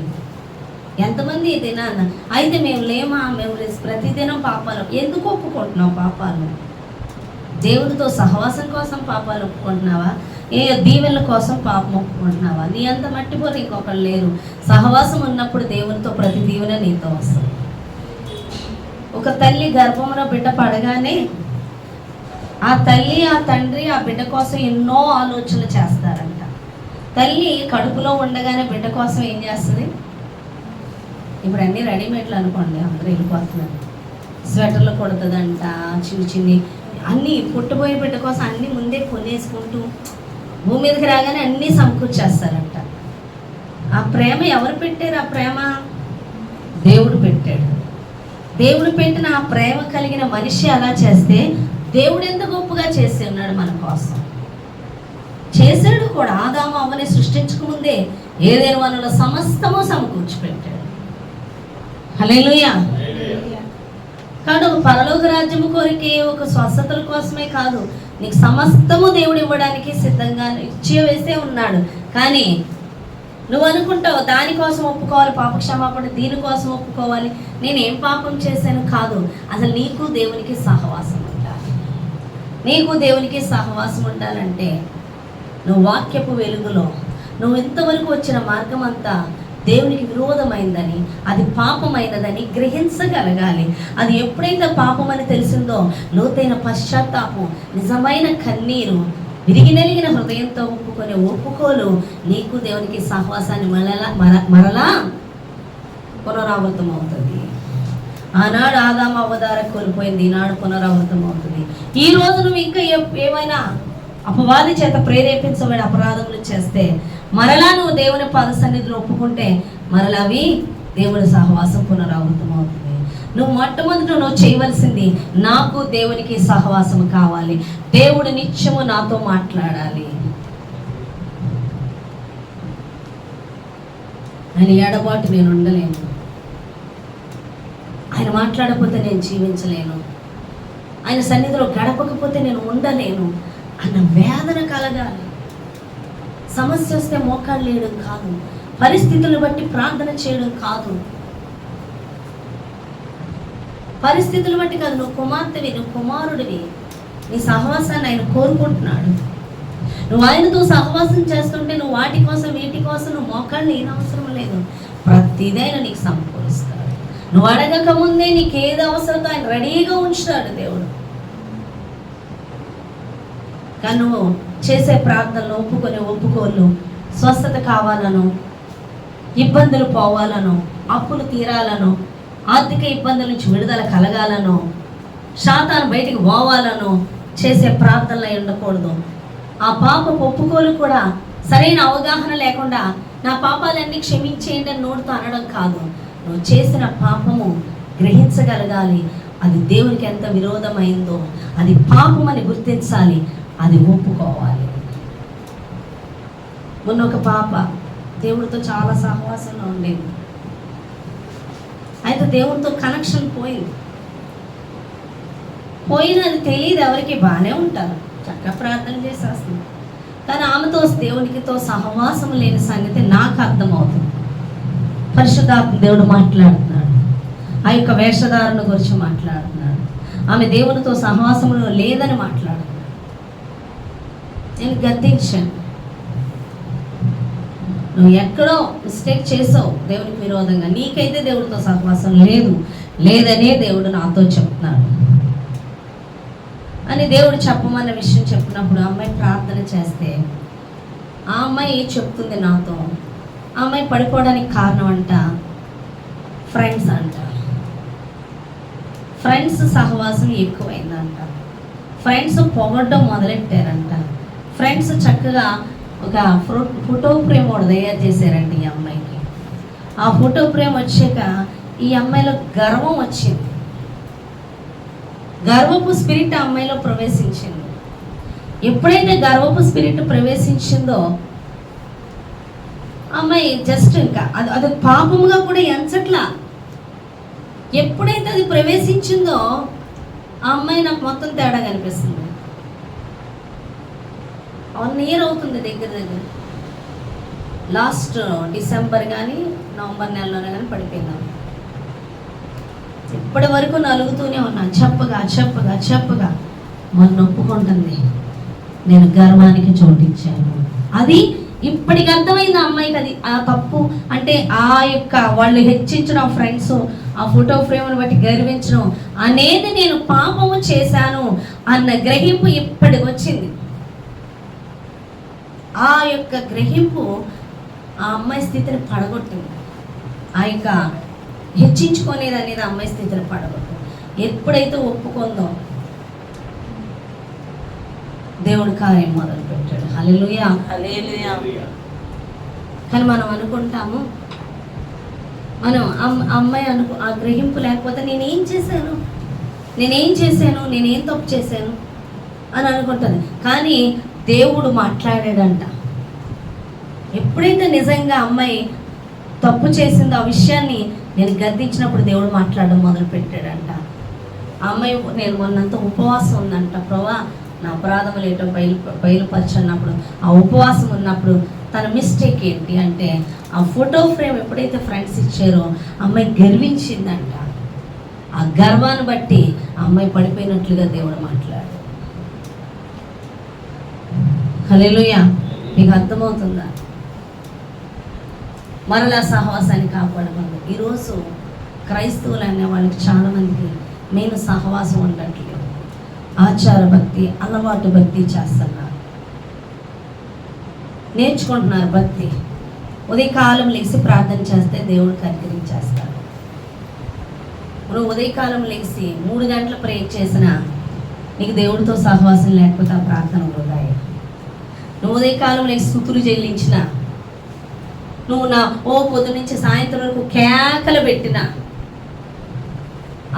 ఎంతమంది ఇదేనా అన్న అయితే మేము లేమా, మేము ప్రతిదినం పాపాలు ఎందుకు ఒప్పుకుంటున్నావు? పాపాలు దేవుడితో సహవాసం కోసం పాపాలు ఒప్పుకుంటున్నావా? ఏ దీవెనల కోసం పాపం ఒప్పుకుంటున్నావా? నీ అంత మట్టిపోరు ఇంకొకళ్ళు లేరు. సహవాసం ఉన్నప్పుడు దేవునితో ప్రతి దీవెన నీతో వస్తుంది. ఒక తల్లి గర్భంలో బిడ్డ పడగానే ఆ తల్లి ఆ తండ్రి ఆ బిడ్డ కోసం ఎన్నో ఆలోచనలు చేస్తారంట. తల్లి కడుపులో ఉండగానే బిడ్డ కోసం ఏం చేస్తుంది? ఇప్పుడు అన్నీ రెడీమేడ్లు అనుకోండి, అందరూ వెళ్ళిపోతున్నారు. స్వెటర్లు కొడుతుందంట, చిన్ని చిన్ని అన్నీ పుట్టబోయే బిడ్డ కోసం అన్నీ ముందే కొనేసుకుంటూ భూమి మీదకి రాగానే అన్నీ సమకూర్చేస్తారంట. ఆ ప్రేమ ఎవరు పెట్టారు? ఆ ప్రేమ దేవుడు పెట్టాడు. దేవుడు పెట్టిన ఆ ప్రేమ కలిగిన మనిషి అలా చేస్తే దేవుడు ఎంత గొప్పగా చేసి ఉన్నాడు మన కోసం. చేశాడు కూడా. ఆదాము అవ్వని సృష్టించకముందే ఏదైనా వనంలో సమస్తము సమకూర్చి పెట్టాడు. హల్లెలూయా. కాబట్టి ఒక పరలోక రాజ్యము కోరికే ఒక స్వస్థతల కోసమే కాదు, నీకు సమస్తము దేవుడు ఇవ్వడానికి సిద్ధంగా ఇచ్చి వేసే ఉన్నాడు. కానీ నువ్వు అనుకుంటావు దానికోసం ఒప్పుకోవాలి, పాప క్షమాపణ దీనికోసం ఒప్పుకోవాలి, నేనేం పాపం చేశాను కాదు. అసలు నీకు దేవునికి సహవాసం ఉండాలి. నీకు దేవునికి సహవాసం ఉండాలంటే నువ్వు వాక్యపు వెలుగులో నువ్వు ఇంతవరకు వచ్చిన మార్గం అంతా దేవునికి విరోధమైందని, అది పాపమైనదని గ్రహించగలగాలి. అది ఎప్పుడైతే పాపమని తెలిసిందో లోతైన పశ్చాత్తాపం, నిజమైన కన్నీరు, విరిగి నలిగిన హృదయంతో ఒప్పుకొని ఒప్పుకోలు నీకు దేవునికి సహవాసాన్ని మరలా పునరావృతం అవుతుంది. ఆనాడు ఆదాము అవ్వ ద్వారా కోల్పోయింది, ఈనాడు పునరావృతం అవుతుంది. ఈ రోజు నువ్వు ఇంకా ఏమైనా అపవాది చేత ప్రేరేపించబడి అపరాధములు చేస్తే మరలా నువ్వు దేవుని పాద సన్నిధిలో ఒప్పుకుంటే మరలా అవి దేవుని సహవాసం పునరావృతం అవుతుంది. నువ్వు మొట్టమొదట నువ్వు చేయవలసింది, నాకు దేవునికి సహవాసం కావాలి, దేవుడు నిత్యము నాతో మాట్లాడాలి. ఆయన ఎడబాటు నేను ఉండలేను, ఆయన మాట్లాడకపోతే నేను జీవించలేను, ఆయన సన్నిధిలో గడపకపోతే నేను ఉండలేను అన్న వేదన కలగాలి. సమస్య వస్తే మోకాళ్ళు వేయడం కాదు, పరిస్థితులను బట్టి ప్రార్థన చేయడం కాదు, పరిస్థితులు బట్టి కాదు. నువ్వు కుమార్తెవి, నువ్వు కుమారుడివి, నీ సహవాసాన్ని ఆయన కోరుకుంటున్నాడు. నువ్వు ఆయనతో సహవాసం చేస్తుంటే నువ్వు వాటి కోసం వీటి కోసం నువ్వు మోకాళ్ళు ఏం అవసరం లేదు. ప్రతిదైనా నీకు సమకూరుస్తాడు. నువ్వు అడగక ముందే నీకు ఏది అవసరమో ఆయన రెడీగా ఉంచుతాడు దేవుడు. కానీ నువ్వు చేసే ప్రార్థనలు ఒప్పుకోలు, స్వస్థత కావాలను, ఇబ్బందులు పోవాలను, అప్పులు తీరాలను, ఆర్థిక ఇబ్బందుల నుంచి విడుదల కలగాలను, శాతాను బయటికి పోవాలను చేసే ప్రార్థనలు ఉండకూడదు. ఆ పాపపు ఒప్పుకోలు కూడా సరైన అవగాహన లేకుండా నా పాపాలన్నీ క్షమించేయండి అని నోటితో అనడం కాదు. నువ్వు చేసిన పాపము గ్రహించగలగాలి, అది దేవునికి ఎంత విరోధమైందో, అది పాపమని గుర్తించాలి, అది ఒప్పుకోవాలి. మొన్న ఒక పాప దేవుడితో చాలా సహవాసంలో ఉండేది. అయితే దేవుడితో కనెక్షన్ పోయినది తెలియదు ఎవరికి. బాగానే ఉంటారు, చక్కగా ప్రార్థన చేసేస్తుంది, కానీ ఆమెతో దేవునికితో సహవాసం లేని సంగతి నాకు అర్థమవుతుంది. పరిశుద్ధాత్మ దేవుడు మాట్లాడుతున్నాడు, ఆ యొక్క వేషధారణ గురించి మాట్లాడుతున్నాడు, ఆమె దేవునితో సహవాసంలో లేదని మాట్లాడుతున్నాడు. నేను గద్దించాను, నువ్వు ఎక్కడో మిస్టేక్ చేసావు దేవునికి విరోధంగా, నీకైతే దేవుడితో సహవాసం లేదనే దేవుడు నాతో చెప్తున్నాడు అని దేవుడు చెప్పమన్న విషయం చెప్పినప్పుడు అమ్మాయి ప్రార్థన చేస్తే ఆ అమ్మాయి చెప్తుంది నాతో, ఆ అమ్మాయి పడిపోవడానికి కారణం అంట ఫ్రెండ్స్ సహవాసం ఎక్కువైందంట. ఫ్రెండ్స్ పొగడ్డం మొదలెట్టారంట. ఫ్రెండ్స్ చక్కగా ఒక ఫోటో ఫ్రేమ్ ఒకటి తయారు చేశారండి ఈ అమ్మాయికి. ఆ ఫోటో ఫ్రేమ్ వచ్చాక ఈ అమ్మాయిలో గర్వం వచ్చింది, గర్వపు స్పిరిట్ ఆ అమ్మాయిలో ప్రవేశించింది. ఎప్పుడైతే గర్వపు స్పిరిట్ ప్రవేశించిందో అమ్మాయి జస్ట్ ఇంకా అది పాపముగా కూడా ఎంచట్లా. ఎప్పుడైతే అది ప్రవేశించిందో ఆ అమ్మాయి నాకు మొత్తం తేడా కనిపిస్తుంది. 1 year అవుతుంది దగ్గర లాస్ట్ డిసెంబర్ కానీ నవంబర్ నెలలోనే కానీ పడిపోయిందాం. ఇప్పటి వరకు నలుగుతూనే ఉన్నాను, చెప్పగా మొన్న ఒప్పుకుంటుంది, నేను గర్వానికి చోటించాను. అది ఇప్పటికి అర్థమైంది ఆ అమ్మాయికి. అది ఆ తప్పు అంటే ఆ యొక్క వాళ్ళు హెచ్చించడం, ఫ్రెండ్స్ ఆ ఫోటో ఫ్రేమ్ను బట్టి గర్వించడం అనేది నేను పాపము చేశాను అన్న గ్రహింపు ఇప్పటికి వచ్చింది. ఆ యొక్క గ్రహింపు ఆ అమ్మాయి స్థితిని పడగొట్టింది. ఆ యొక్క హెచ్చించుకునేది అనేది ఆ అమ్మాయి స్థితిని పడగొట్టింది. ఎప్పుడైతే ఒప్పుకుందో దేవుడు కార్యం మొదలు పెట్టాడు. హల్లెలూయా. హల్లెలూయా. కానీ మనం అనుకుంటాము, మనం అమ్మాయి ఆ గ్రహింపు లేకపోతే నేనేం చేశాను నేనేం తప్పు చేశాను అని అనుకుంటుంది. కానీ దేవుడు మాట్లాడాడంట. ఎప్పుడైతే నిజంగా అమ్మాయి తప్పు చేసిందో ఆ విషయాన్ని నేను గద్దించినప్పుడు దేవుడు మాట్లాడడం మొదలు పెట్టాడంట. ఆ అమ్మాయి నేను మొన్నంత ఉపవాసం ఉందంట, ప్రభా నా అపరాధములు ఏంటో బయలుపరచన్నప్పుడు ఆ ఉపవాసం ఉన్నప్పుడు తన మిస్టేక్ ఏంటి అంటే ఆ ఫోటో ఫ్రేమ్ ఎప్పుడైతే ఫ్రెండ్స్ ఇచ్చారో అమ్మాయి గర్వించిందంట. ఆ గర్వాన్ని బట్టి ఆ అమ్మాయి పడిపోయినట్లుగా దేవుడు మాట్లాడాడు. హల్లెలూయా. మీకు అర్థమవుతుందా? మరలా సహవాసాన్ని కాపాడమంది. ఈరోజు క్రైస్తవులు అనే వాళ్ళకి చాలామందికి నేను సహవాసం ఉండట్లేదు. ఆచార భక్తి, అలవాటు భక్తి చేస్తున్నారు, నేర్చుకుంటున్నారు భక్తి. ఉదయకాలం లేచి ప్రార్థన చేస్తే దేవుడు కనికరించేస్తాడు. నువ్వు ఉదయకాలం లేచి 3 గంటల ప్రేయర్ చేసినా నీకు దేవుడితో సహవాసం లేకపోతే ఆ ప్రార్థన వృధాయే. నువ్వు ఉదయకాలం లేచి స్తుతులు చెల్లించిన, నువ్వు పొద్దు నుంచి సాయంత్రం వరకు కేకలు పెట్టిన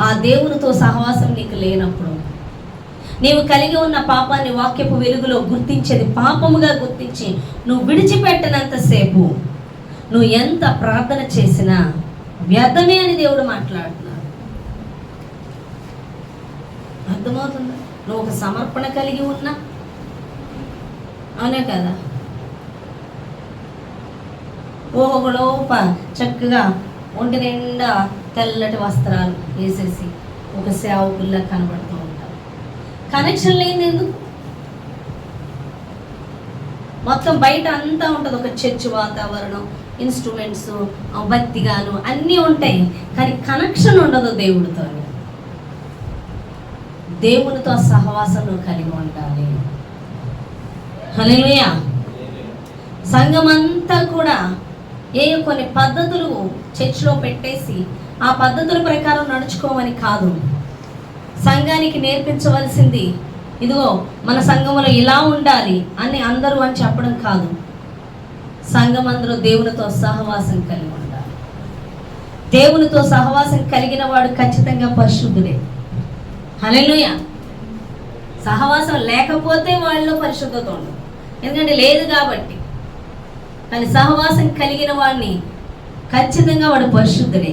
ఆ దేవునితో సహవాసం నీకు లేనప్పుడు, నీవు కలిగి ఉన్న పాపాన్ని వాక్యపు వెలుగులో గుర్తించేది పాపముగా గుర్తించి నువ్వు విడిచిపెట్టనంతసేపు నువ్వు ఎంత ప్రార్థన చేసినా వ్యర్థమే అని దేవుడు మాట్లాడుతున్నాడు. అర్థమవుతుందా? నువ్వు ఒక సమర్పణ కలిగి ఉన్నా, అవునే కదా, ఒకడో చక్కగా ఒంటి నిండా తెల్లటి వస్త్రాలు వేసేసి ఒక సేవకుల్లా కనబడుతూ ఉంటారు. కనెక్షన్ లేని ఎందుకు? మొత్తం బయట అంతా ఉంటుంది, ఒక చర్చ్ వాతావరణం, ఇన్స్ట్రుమెంట్స్, భక్తిగాను అన్నీ ఉంటాయి, కానీ కనెక్షన్ ఉండదు దేవుడితో. దేవునితో సహవాసం నువ్వు కలిగి ఉండాలి. హల్లెలూయా. సంఘం అంతా కూడా కొన్ని పద్ధతులు చర్చ్లో పెట్టేసి ఆ పద్ధతుల ప్రకారం నడుచుకోమని కాదు. సంఘానికి నేర్పించవలసింది ఇదిగో మన సంఘంలో ఇలా ఉండాలి అని అందరూ అని చెప్పడం కాదు. సంఘం అందరూ దేవునితో సహవాసం కలిగి ఉండాలి. దేవునితో సహవాసం కలిగిన వాడు ఖచ్చితంగా పరిశుద్ధుడే. హల్లెలూయా. సహవాసం లేకపోతే వాళ్ళలో పరిశుద్ధత ఉండదు, ఎందుకంటే లేదు కాబట్టి. కానీ సహవాసం కలిగిన వాడిని ఖచ్చితంగా వాడు పరిశుద్ధుడే.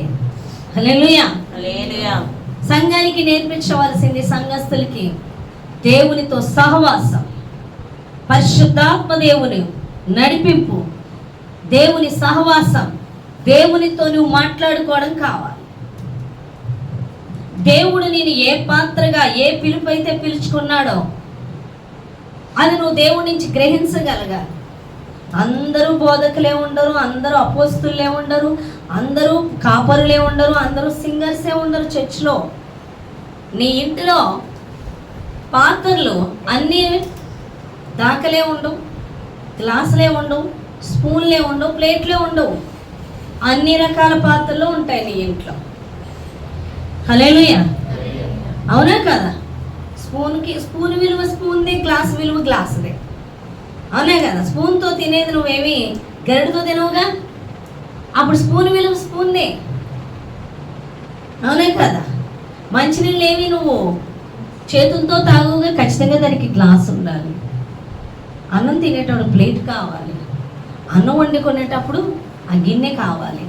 హల్లెలూయా. హల్లెలూయా. సంఘానికి నేర్పించవలసింది సంఘస్థులకి దేవునితో సహవాసం, పరిశుద్ధాత్మ దేవుని నడిపింపు, దేవుని సహవాసం, దేవునితో నువ్వు మాట్లాడుకోవడం కావాలి. దేవుడు నేను ఏ పాత్రగా ఏ పిలుపు అయితే పిలుచుకున్నాడో అది నువ్వు దేవుడి నుంచి గ్రహించగలగాలి. అందరూ బోధకులే ఉండరు, అందరూ అపోస్తులే ఉండరు, అందరూ కాపరులే ఉండరు, అందరూ సింగర్సే ఉండరు. చర్చ్లో నీ ఇంటిలో పాత్రలు అన్నీ దాకలే ఉండవు, గ్లాసులే ఉండవు, స్పూన్లే ఉండవు, ప్లేట్లే ఉండవు, అన్ని రకాల పాత్రలు ఉంటాయి నీ ఇంట్లో. హల్లెలూయా. అవునా కదా? స్పూన్ విలువ స్పూన్దే, గ్లాస్ విలువ గ్లాసుదే. అవునా కదా? స్పూన్తో తినేది నువ్వేమి గరిటతో తినవుగా, అప్పుడు స్పూన్ విలువ స్పూన్దే. అవునా కదా? మంచినీళ్ళు ఏమి నువ్వు చేతులతో తాగుగా, ఖచ్చితంగా దానికి గ్లాస్ ఉండాలి. అన్నం తినేటప్పుడు ప్లేట్ కావాలి, అన్నం వండుకునేటప్పుడు ఆ గిన్నె కావాలి.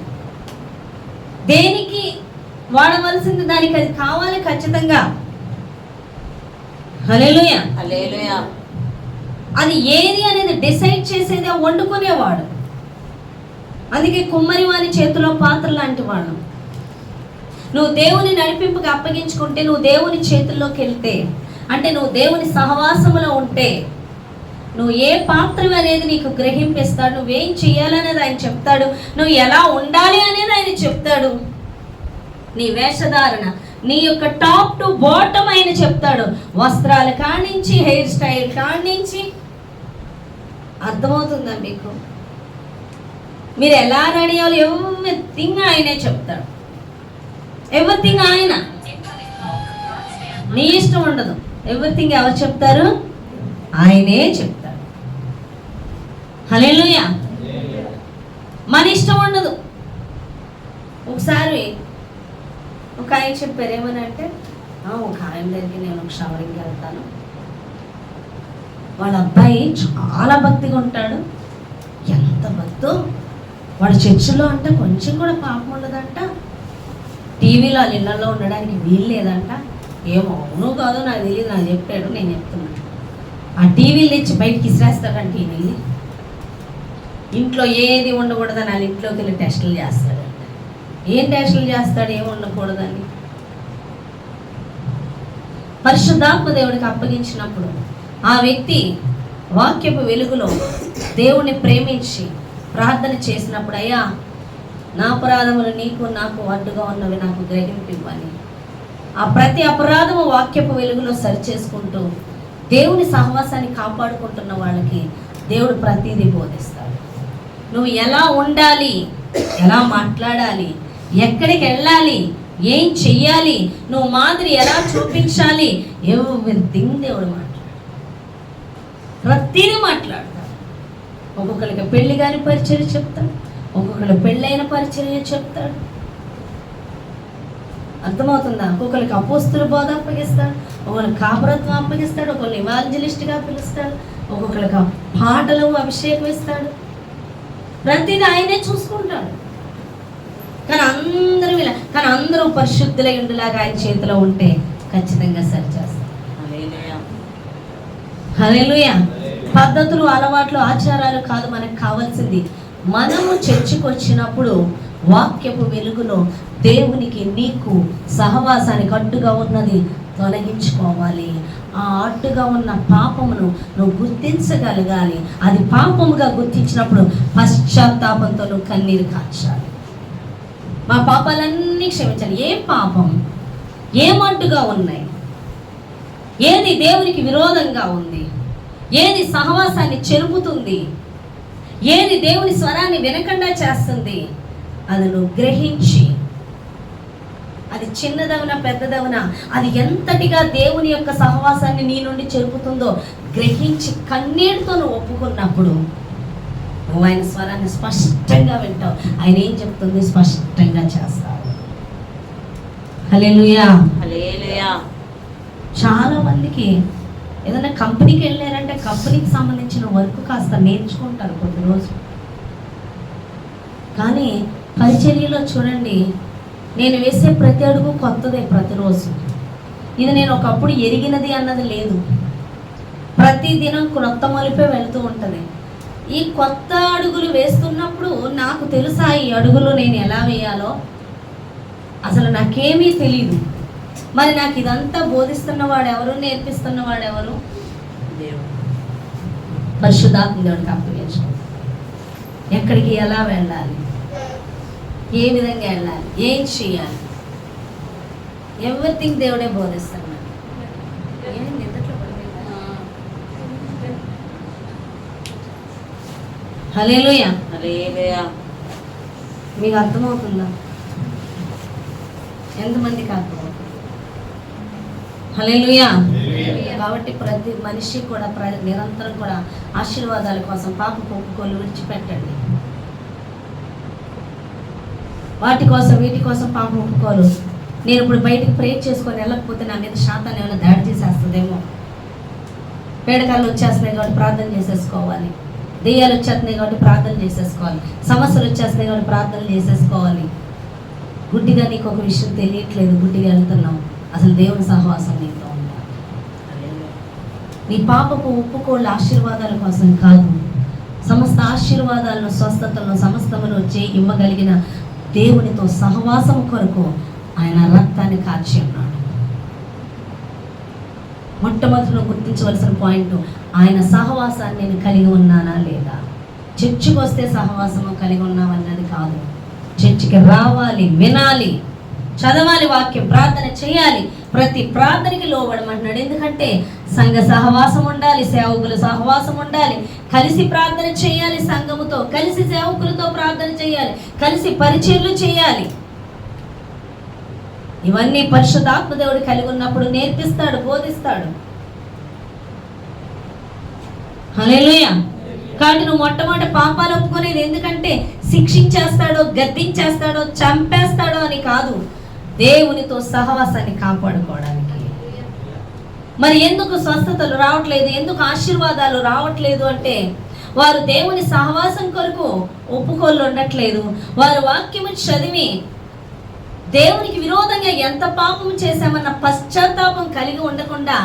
దేనికి వాడవలసింది దానికి అది కావాలి ఖచ్చితంగా. హల్లెలూయా. హల్లెలూయా. అది ఏది అనేది డిసైడ్ చేసేది ఆ వండుకునేవాడు. అందుకే కుమ్మరి వారి చేతిలో పాత్ర లాంటి వాడు. నువ్వు దేవుని నడిపింపుకి అప్పగించుకుంటే, నువ్వు దేవుని చేతుల్లోకి వెళ్తే, అంటే నువ్వు దేవుని సహవాసములో ఉంటే, నువ్వు ఏ పాత్ర అనేది నీకు గ్రహింపిస్తాడు, నువ్వేం చేయాలనేది ఆయన చెప్తాడు, నువ్వు ఎలా ఉండాలి అనేది ఆయన చెప్తాడు. నీ వేషధారణ, నీ యొక్క టాప్ టు బాటమ్ ఆయన చెప్తాడు. వస్త్రాల కానించి, హెయిర్ స్టైల్ కానించి. అర్థమవుతుందా మీకు? మీరు ఎలా రెడీ అవ్వాలి, ఎవ్రీథింగ్ ఆయనే చెప్తాడు. ఎవ్రీథింగ్ ఆయన. నీ ఇష్టం ఉండదు. ఎవ్రీథింగ్ ఎవరు చెప్తారు? ఆయనే చెప్తాడు. హల్లెలూయా. మన ఇష్టం ఉండదు. ఒకసారి ఒక ఆయన చెప్పారు, ఏమనంటే ఒక ఆయన దగ్గరికి నేను ఒక షవరింగ్కి వెళ్తాను, వాళ్ళ అబ్బాయి చాలా భక్తిగా ఉంటాడు. ఎంత భక్తో, వాడు చర్చిలో అంటే కొంచెం కూడా పాపం ఉండదంట, టీవీలో వాళ్ళ ఇళ్ళల్లో ఉండడానికి వీలు లేదంట. ఏమో అవును కాదో నాకు తెలియదు, నాకు చెప్పాడు, నేను చెప్తున్నాను. ఆ టీవీలు తెచ్చి బయటికి ఇసిరేస్తాడంట. టీవీని ఇంట్లో ఏది ఉండకూడదని వాళ్ళ ఇంట్లోకి వెళ్ళి టెస్టులు చేస్తాడంట. ఏం టెస్టులు చేస్తాడు? ఏమి ఉండకూడదని. పరిశుద్ధాత్మ దేవుడికి అప్పగించినప్పుడు ఆ వ్యక్తి వాక్యపు వెలుగులో దేవుణ్ణి ప్రేమించి ప్రార్థన చేసినప్పుడు, అయ్యా నా అపరాధములు నీకు నాకు అడ్డుగా ఉన్నవి నాకు గ్రహింపు ఇవ్వని, ఆ ప్రతి అపరాధము వాక్యపు వెలుగులో సరి చేసుకుంటూ దేవుని సహవాసాన్ని కాపాడుకుంటున్న వాళ్ళకి దేవుడు ప్రతిదీ బోధిస్తాడు. నువ్వు ఎలా ఉండాలి, ఎలా మాట్లాడాలి, ఎక్కడికి వెళ్ళాలి, ఏం చెయ్యాలి, నువ్వు మాదిరి ఎలా చూపించాలి, ఎవ్రీథింగ్ దేవుడు మాట్లాడు. ప్రతిదీ మాట్లాడతాడు. ఒక్కొక్కరికి పెళ్లి కాని పరిచర్య చెప్తాడు, ఒక్కొక్కరు పెళ్ళైన పరిచర్య చెప్తాడు. అర్థమవుతుందా? ఒక్కొక్కరికి అపోస్తుల బోధ అప్పగిస్తాడు, ఒకరికి కాపురత్వం అప్పగిస్తాడు, ఒకరిని ఇవాంజలిస్ట్గా పిలుస్తాడు, ఒక్కొక్కరికి పాటలు అభిషేకం ఇస్తాడు. ప్రతిదీ ఆయనే చూసుకుంటాడు. కానీ అందరూ పరిశుద్ధులై ఉండేలాగా ఆయన చేతిలో ఉంటే ఖచ్చితంగా సరిచేస్తాడు. హల్లెలూయా. పద్ధతులు, అలవాట్లు, ఆచారాలు కాదు మనకు కావాల్సింది. మనము చర్చికి వచ్చినప్పుడు వాక్యపు వెలుగులో దేవునికి నీకు సహవాసానికి అడ్డుగా ఉన్నది తొలగించుకోవాలి. ఆ అడ్డుగా ఉన్న పాపమును నువ్వు గుర్తించగలగాలి. అది పాపముగా గుర్తించినప్పుడు పశ్చాత్తాపంతో నువ్వు కన్నీరు కార్చాలి. మా పాపాలన్నీ క్షమించాలి. ఏ పాపం, ఏం అడ్డుగా ఉన్నాయి, ఏది దేవునికి విరోధంగా ఉంది, ఏది సహవాసాన్ని చెరుపుతుంది, ఏది దేవుని స్వరాన్ని వినకుండా చేస్తుంది, అది నువ్వు గ్రహించి, అది చిన్నదవునా పెద్దదవునా, అది ఎంతటిగా దేవుని యొక్క సహవాసాన్ని నీ నుండి చెరుపుతుందో గ్రహించి కన్నీటితో నువ్వు ఒప్పుకున్నప్పుడు నువ్వు ఆయన స్వరాన్ని స్పష్టంగా వింటావు. ఆయన ఏం చెప్తుంది స్పష్టంగా చేస్తావు. హల్లెలూయా. హల్లెలూయా. చాలా మందికి ఏదైనా కంపెనీకి వెళ్ళారంటే కంపెనీకి సంబంధించిన వర్క్ కాస్త నేర్చుకుంటారు కొద్ది రోజు. కానీ పరిచర్యలో చూడండి, నేను వేసే ప్రతి అడుగు కొత్తదే ప్రతిరోజు. ఇది నేను ఒకప్పుడు ఎరిగినది అన్నది లేదు. ప్రతి దినం క్రొత్త మలుపే వెళుతూ ఉంటుంది. ఈ కొత్త అడుగులు వేస్తున్నప్పుడు నాకు తెలుసా ఈ అడుగులు నేను ఎలా వేయాలో? అసలు నాకేమీ తెలీదు. మరి నాకు ఇదంతా బోధిస్తున్నవాడు ఎవరు, నేర్పిస్తున్నవాడు ఎవరు? దేవుడు. పరిశుద్ధాత్మ దేవుడికి అప్పగించుకో. ఎక్కడికి ఎలా వెళ్ళాలి, ఏ విధంగా వెళ్ళాలి, ఏం చేయాలి, ఎవ్రీథింగ్ దేవుడే బోధిస్తున్నాడు. హల్లెలూయా. హల్లెలూయా. మీకు అర్థమవుతుందా? ఎంతమందికి అర్థమవుతుంది? హల్లెలూయా. కాబట్టి ప్రతి మనిషి కూడా నిరంతరం కూడా ఆశీర్వాదాల కోసం పాపపు ఒప్పుకోలు విడిచిపెట్టండి. వాటి కోసం వీటి కోసం పాప ఒప్పుకోలు. నేను ఇప్పుడు బయటికి ప్రేర్ చేసుకొని వెళ్ళకపోతే నా మీద శాతాన్ని ఏమైనా దాడి చేసేస్తుందేమో. పేడకాలు వచ్చేస్తున్నాయి కాబట్టి ప్రార్థన చేసేసుకోవాలి. దెయ్యాలు వచ్చేస్తున్నాయి కాబట్టి ప్రార్థన చేసేసుకోవాలి. సమస్యలు వచ్చేస్తున్నాయి కాబట్టి ప్రార్థన చేసేసుకోవాలి. గుడ్డిగా నీకు ఒక విషయం తెలియట్లేదు, గుడ్డిగా వెళ్తున్నావు. అసలు దేవుని సహవాసం నీతో ఉండాలి. నీ పాపపు ఒప్పుకోళ్ళ ఆశీర్వాదాల కోసం కాదు, సమస్త ఆశీర్వాదాలను, స్వస్థతలను, సమస్తమును ఇవ్వగలిగిన దేవునితో సహవాసం కొరకు ఆయన రక్తాన్ని కార్చి ఉన్నాడు. మొట్టమొదటిలో గుర్తించవలసిన పాయింట్, ఆయన సహవాసాన్ని నేను కలిగి ఉన్నానా లేదా. చర్చికి వస్తే సహవాసము కలిగి ఉన్నామన్నది కాదు. చర్చికి రావాలి, వినాలి, చదవాలి, వాక్యం, ప్రార్థన చేయాలి. ప్రతి ప్రార్థనకి లోబడమంటున్నాడు. ఎందుకంటే సంఘ సహవాసం ఉండాలి, సేవకుల సహవాసం ఉండాలి, కలిసి ప్రార్థన చేయాలి, సంఘముతో కలిసి సేవకులతో ప్రార్థన చేయాలి, కలిసి పరిచర్యలు చేయాలి. ఇవన్నీ పరిశుద్ధాత్మ దేవుడు కలిగి ఉన్నప్పుడు నేర్పిస్తాడు, బోధిస్తాడు. హల్లెలూయా. కాబట్టి నువ్వు మొట్టమొదటి పాపాలు ఒప్పుకునేది ఎందుకంటే శిక్షించేస్తాడో, గద్దించేస్తాడో, చంపేస్తాడో అని కాదు, దేవునితో సహవాసాన్ని కాపాడుకోవడానికి. మరి ఎందుకు స్వస్థతలు రావట్లేదు, ఎందుకు ఆశీర్వాదాలు రావట్లేదు అంటే వారు దేవుని సహవాసం కొరకు ఒప్పుకోళ్ళు ఉండట్లేదు. వారు వాక్యము చదివి దేవునికి విరోధంగా ఎంత పాపం చేశామన్న పశ్చాత్తాపం కలిగి ఉండకుండా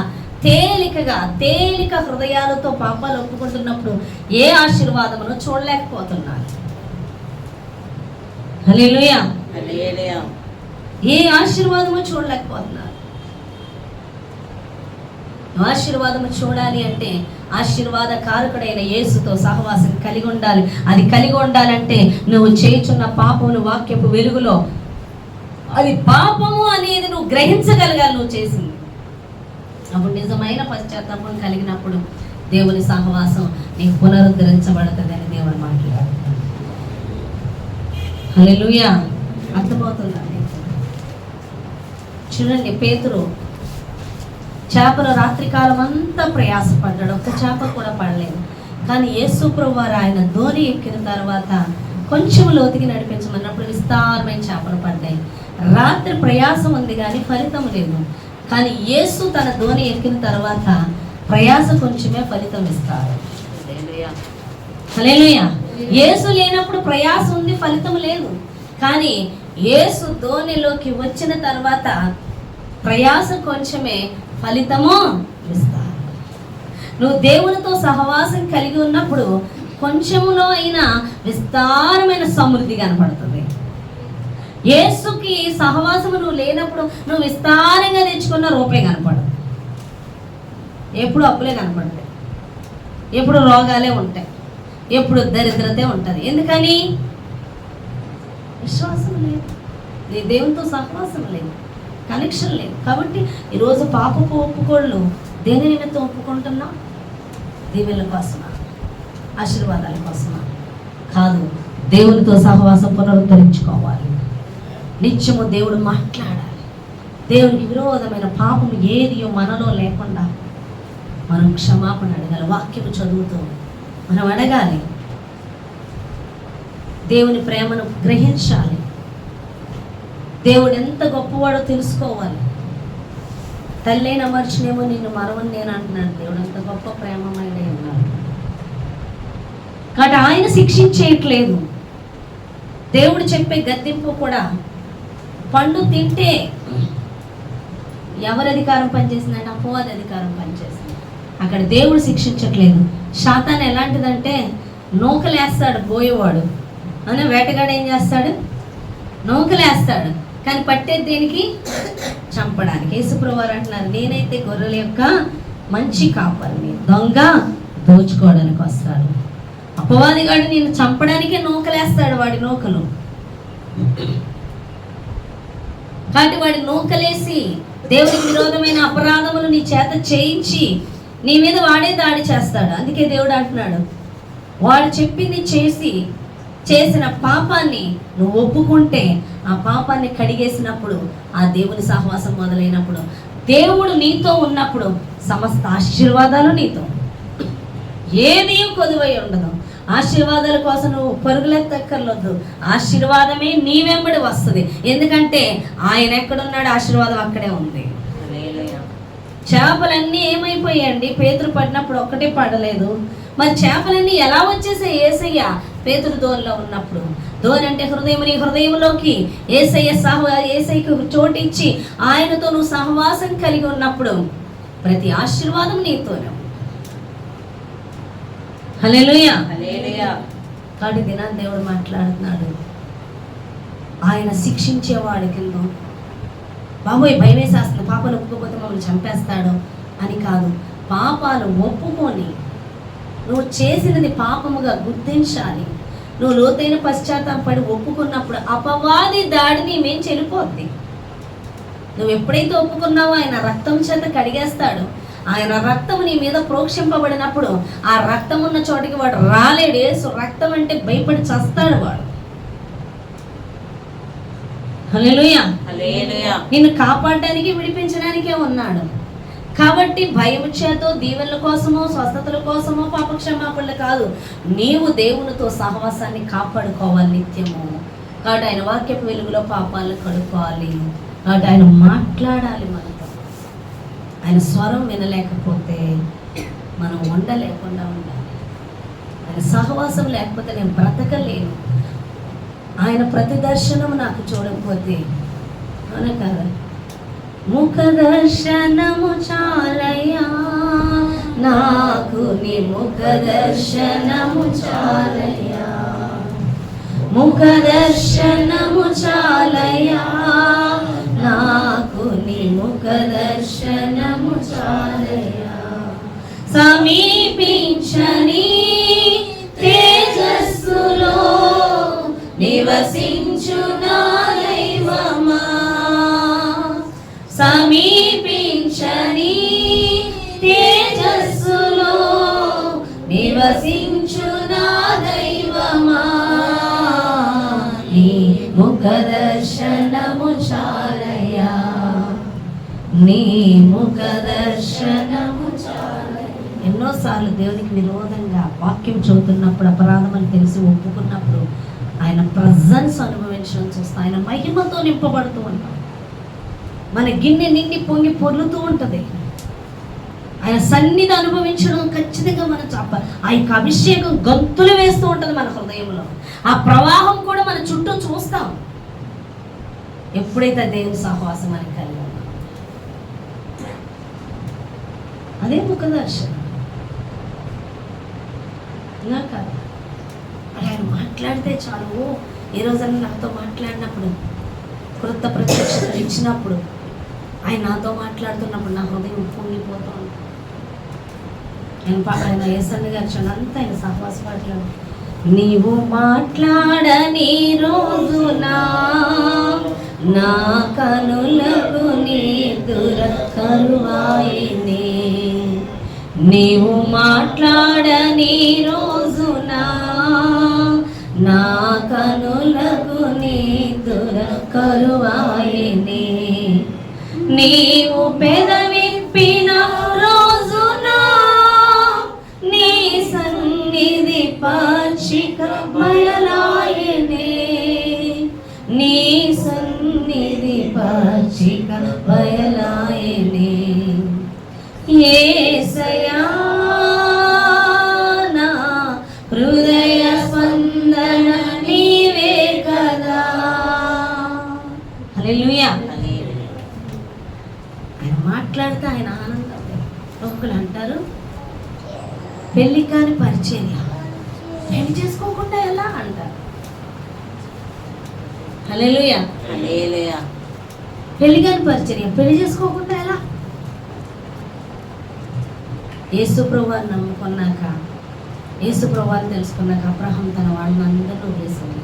తేలిక హృదయాలతో పాపాలు ఒప్పుకుంటున్నప్పుడు ఏ ఆశీర్వాదమును చూడలేకపోతున్నారు. హల్లెలూయా. ఏ ఆశీర్వాదము చూడలేకపోతున్నారు. ఆశీర్వాదము చూడాలి అంటే ఆశీర్వాద కారకుడైన యేసుతో సహవాసం కలిగి ఉండాలి. అది కలిగి ఉండాలంటే నువ్వు చేయుచున్న పాపమును వాక్యపు వెలుగులో అది పాపము అనేది నువ్వు గ్రహించగలగాలి. నువ్వు చేసింది అప్పుడు నిజమైన పశ్చాత్తాపం కలిగినప్పుడు దేవుని సహవాసం నీకు పునరుద్ధరించబడుతుందని దేవుడు మాట్లాడుతున్నాడు. హల్లెలూయా. అర్థమవుతుందండి. చూడండి, పేతురు చేపలు రాత్రికాలం అంతా ప్రయాసపడ్డాడు, ఒక్క చేప కూడా పడలేదు. కానీ యేసు ప్రభువు వారు ఆయన ధోని ఎక్కిన తర్వాత కొంచెం లోతుకి నడిపించమన్నప్పుడు విస్తారమైన చేపలు పడ్డాయి. రాత్రి ప్రయాసం ఉంది కానీ ఫలితం లేదు. కానీ యేసు తన ధోని ఎక్కిన తర్వాత ప్రయాస కొంచెమే ఫలితం ఇస్తారు. హల్లెలూయా. యేసు లేనప్పుడు ప్రయాస ఉంది, ఫలితం లేదు. కానీ యేసు ధోనిలోకి వచ్చిన తర్వాత ప్రయాస కొంచెమే, ఫలితము ఇస్తారు. నువ్వు దేవునితో సహవాసం కలిగి ఉన్నప్పుడు కొంచెములో అయినా విస్తారమైన సమృద్ధి కనపడుతుంది. యేసుకి సహవాసము నువ్వు లేనప్పుడు నువ్వు విస్తారంగా తెచ్చుకున్న రూపాయి కనపడదు. ఎప్పుడు అప్పులే కనపడతాయి, ఎప్పుడు రోగాలే ఉంటాయి, ఎప్పుడు దరిద్రతే ఉంటుంది. ఎందుకని? విశ్వాసం లేదు, నీ దేవునితో సహవాసం లేదు, కనెక్షన్ లేదు. కాబట్టి ఈరోజు పాపపు ఒప్పుకోళ్ళు దేని నిమిత్తం ఒప్పుకుంటున్నా? దీవెనల కోసమా, ఆశీర్వాదాల కోసమా? కాదు, దేవునితో సహవాసం పునరుద్ధరించుకోవాలి. నిత్యము దేవుడు మాట్లాడాలి. దేవునికి విరోధమైన పాపం ఏదియో మనలో లేకుండా మనం క్షమాపణ అడగాలి. వాక్యము చదువుతూ మనం అడగాలి. దేవుని ప్రేమను గ్రహించాలి. దేవుడు ఎంత గొప్పవాడో తెలుసుకోవాలి. తల్లైన మర్చినేమో నిన్ను మరవని నేను అంటున్నాను. దేవుడు ఎంత గొప్ప ప్రేమమైనా ఉన్నాడు. కాబట్టి ఆయన శిక్షించేయట్లేదు. దేవుడు చెప్పే గద్దింపు కూడా పండు తింటే ఎవరి అధికారం పనిచేసిందంటే అపవాది అధికారం పనిచేసింది. అక్కడ దేవుడు శిక్షించట్లేదు. శాతాన్ ఎలాంటిదంటే నూకలేస్తాడు పోయేవాడు అని, వేటగాడు ఏం చేస్తాడు? నూకలేస్తాడు. కానీ పట్టేది దేనికి? చంపడానికి. యేసుప్రభువు వారు అంటున్నారు, నేనైతే గొర్రెల యొక్క మంచి కాపరిని, దొంగ దోచుకోవడానికి వస్తాడు. అపవాదిగాడు నేను చంపడానికే నూకలేస్తాడు. వాడి నూకలు కాబట్టి వాడి నూకలేసి దేవుడికి విరోధమైన అపరాధములు నీ చేత చేయించి నీ మీద వాడే దాడి చేస్తాడు. అందుకే దేవుడు అంటున్నాడు, వాడు చెప్పింది చేసిన పాపాన్ని నువ్వు ఒప్పుకుంటే, ఆ పాపాన్ని కడిగేసినప్పుడు, ఆ దేవుని సహవాసం మొదలైనప్పుడు, దేవుడు నీతో ఉన్నప్పుడు సమస్త ఆశీర్వాదాలు నీతో, ఏది కొదువై ఉండదు. ఆశీర్వాదాల కోసం నువ్వు పరుగులెత్తక్కర్లొద్దు. ఆశీర్వాదమే నీ వెంబడి వస్తుంది. ఎందుకంటే ఆయన ఎక్కడున్నాడు, ఆశీర్వాదం అక్కడే ఉంది. చేపలన్నీ ఏమైపోయాయండి? పేతురు పడినప్పుడు ఒక్కటే పడలేదు. మరి చేపలన్నీ ఎలా వచ్చేసాయి? యేసయ్య పేతురు ధోనిలో ఉన్నప్పుడు. ధోని అంటే హృదయం. నీ హృదయంలోకి యేసయ్యకు చోటిచ్చి ఆయనతో నువ్వు సహవాసం కలిగి ఉన్నప్పుడు ప్రతి ఆశీర్వాదం నీతోనే. హల్లెలూయా. కాబట్టి దినాన్ని దేవుడు మాట్లాడుతున్నాడు. ఆయన శిక్షించేవాడి కింద బాబోయ్ భయం వేసేస్తుంది, పాపాలు ఒప్పుకోకపోతే మమ్మల్ని చంపేస్తాడు అని కాదు. పాపాలు ఒప్పుకొని నువ్వు చేసినది పాపముగా గుర్తించాలి. నువ్వు లోతైన పశ్చాత్తాపడి ఒప్పుకున్నప్పుడు అపవాది దాడిని మేము చెల్లిపోద్ది. నువ్వు ఎప్పుడైతే ఒప్పుకున్నావో ఆయన రక్తం చేత కడిగేస్తాడు. ఆయన రక్తం నీ మీద ప్రోక్షింపబడినప్పుడు ఆ రక్తం ఉన్న చోటికి వాడు రాలేడు. యేసు రక్తం అంటే భయపడి చస్తాడు వాడు. హల్లెలూయా. హల్లెలూయా. నిన్ను కాపాడడానికి విడిపించడానికే ఉన్నాడు. కాబట్టి భయం చేతో దీవెనల కోసమో స్వస్థతల కోసమో పాపక్షమాపణలు కాదు, నీవు దేవునితో సహవాసాన్ని కాపాడుకోవాలి నిత్యము. కాబట్టి ఆయన వాక్యపు వెలుగులో పాపాలను కడుక్కోవాలి. కాబట్టి ఆయన మాట్లాడాలి మనతో. ఆయన స్వరం వినలేకపోతే మనం ఉండలేకుండా ఉండాలి. ఆయన సహవాసం లేకపోతే నేను బ్రతకలేను. ఆయన ప్రతి దర్శనం నాకు చూడకపోతే అవునా కదా. ముఖ దర్శనము చాలయ్యా నాకు, నీ ముఖ దర్శనము చాలయ్యా, ముఖ దర్శనము చాలయ్యా నాకు, నీ ముఖ దర్శనము చాలయ్యా. సమీపించని తేజస్సులో నివసించు నా దైవమా, సమీపించని తేజస్సులో నివసించు నా దైవమా, నీ ముఖ దర్శనము చాలయ్యా, నీ ముఖ దర్శనము చాలయ్యా. ఎన్నోసార్లు దేవునికి విరోధంగా వాక్యం చదువుతున్నప్పుడు అపరాధం అని తెలిసి ఒప్పుకున్నప్పుడు ఆయన ప్రజెన్స్ అనుభవించడం చూస్తాం. ఆయన మహిమతో నింపబడుతూ ఉంటాం. మన గిన్నె నిండి పొంగి పొర్లుతూ ఉంటుంది. ఆయన సన్నిధి అనుభవించడం ఖచ్చితంగా మనం చెప్పాలి. ఆ యొక్క అభిషేకం గంతులు వేస్తూ ఉంటుంది మన హృదయంలో. ఆ ప్రవాహం కూడా మన చుట్టూ చూస్తాం ఎప్పుడైతే దేవుని సహవాసం మనకి కలిగి. అదే ముఖ దర్శనం కాదు. ఆయన మాట్లాడితే చాలు. ఏ రోజైనా నాతో మాట్లాడినప్పుడు, కృత ప్రత్యక్షతలు ఇచ్చినప్పుడు, ఆయన నాతో మాట్లాడుతున్నప్పుడు నా హృదయం పొంగిపోతూ ఉంటుంది. ఆయన యేసన్న గారు అంతా ఆయన సహవాస పాటలు. నీవు మాట్లాడని రోజునా నా కనులకు నిద్ర కరువాయినే, నీవు మాట్లాడని రోజునా నా కనులకు నిద్ర కరువాయినే, నీవు పెదవిప్పిన రోజునా నీ సన్నిధి పచ్చిక బయలాయనే, నీ సన్నిధి పచ్చిక బయలాయనే. యేసయ్యా నా హృదయ స్పందన నీవే కదా. హల్లెలూయా. ఆయన మాట్లాడితే ఆయన ఆనందం. ఒకరు అంటారు పెళ్లి కాని పరిచర్య, పెళ్లి చేసుకోకుండా ఎలా అంటారు. హల్లెలూయా. హల్లెలూయా. పెళ్లి కాని పరిచర్య, పెళ్లి చేసుకోకుండా ఎలా. యేసు ప్రభువుని నమ్ముకున్నాక, యేసు ప్రభువుని తెలుసుకున్నాక అబ్రహాం తన వాళ్ళని అందరినీ వదిలేసాడు.